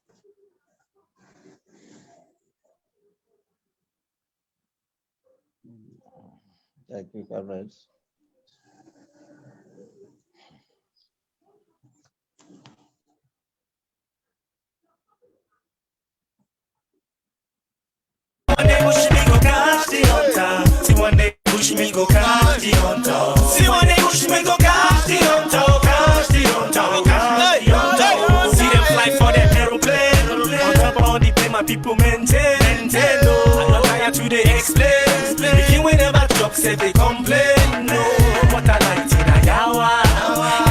Thank you, comrades. One day push me go catch the hunter. See one day push me go catch the hunter. See one day push me go catch the hunter. Catch the hunter. Catch the hunter. See them fly for them aeroplane. On top of the plane, my people maintain. No, I'm not tired to they explain. The king will never drop, say they complain. No, what I like in a yawa.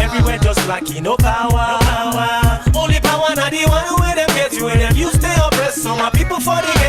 Everywhere just lacking no power. Only power, not the one where them get you. And them you stay oppressed. So my people for the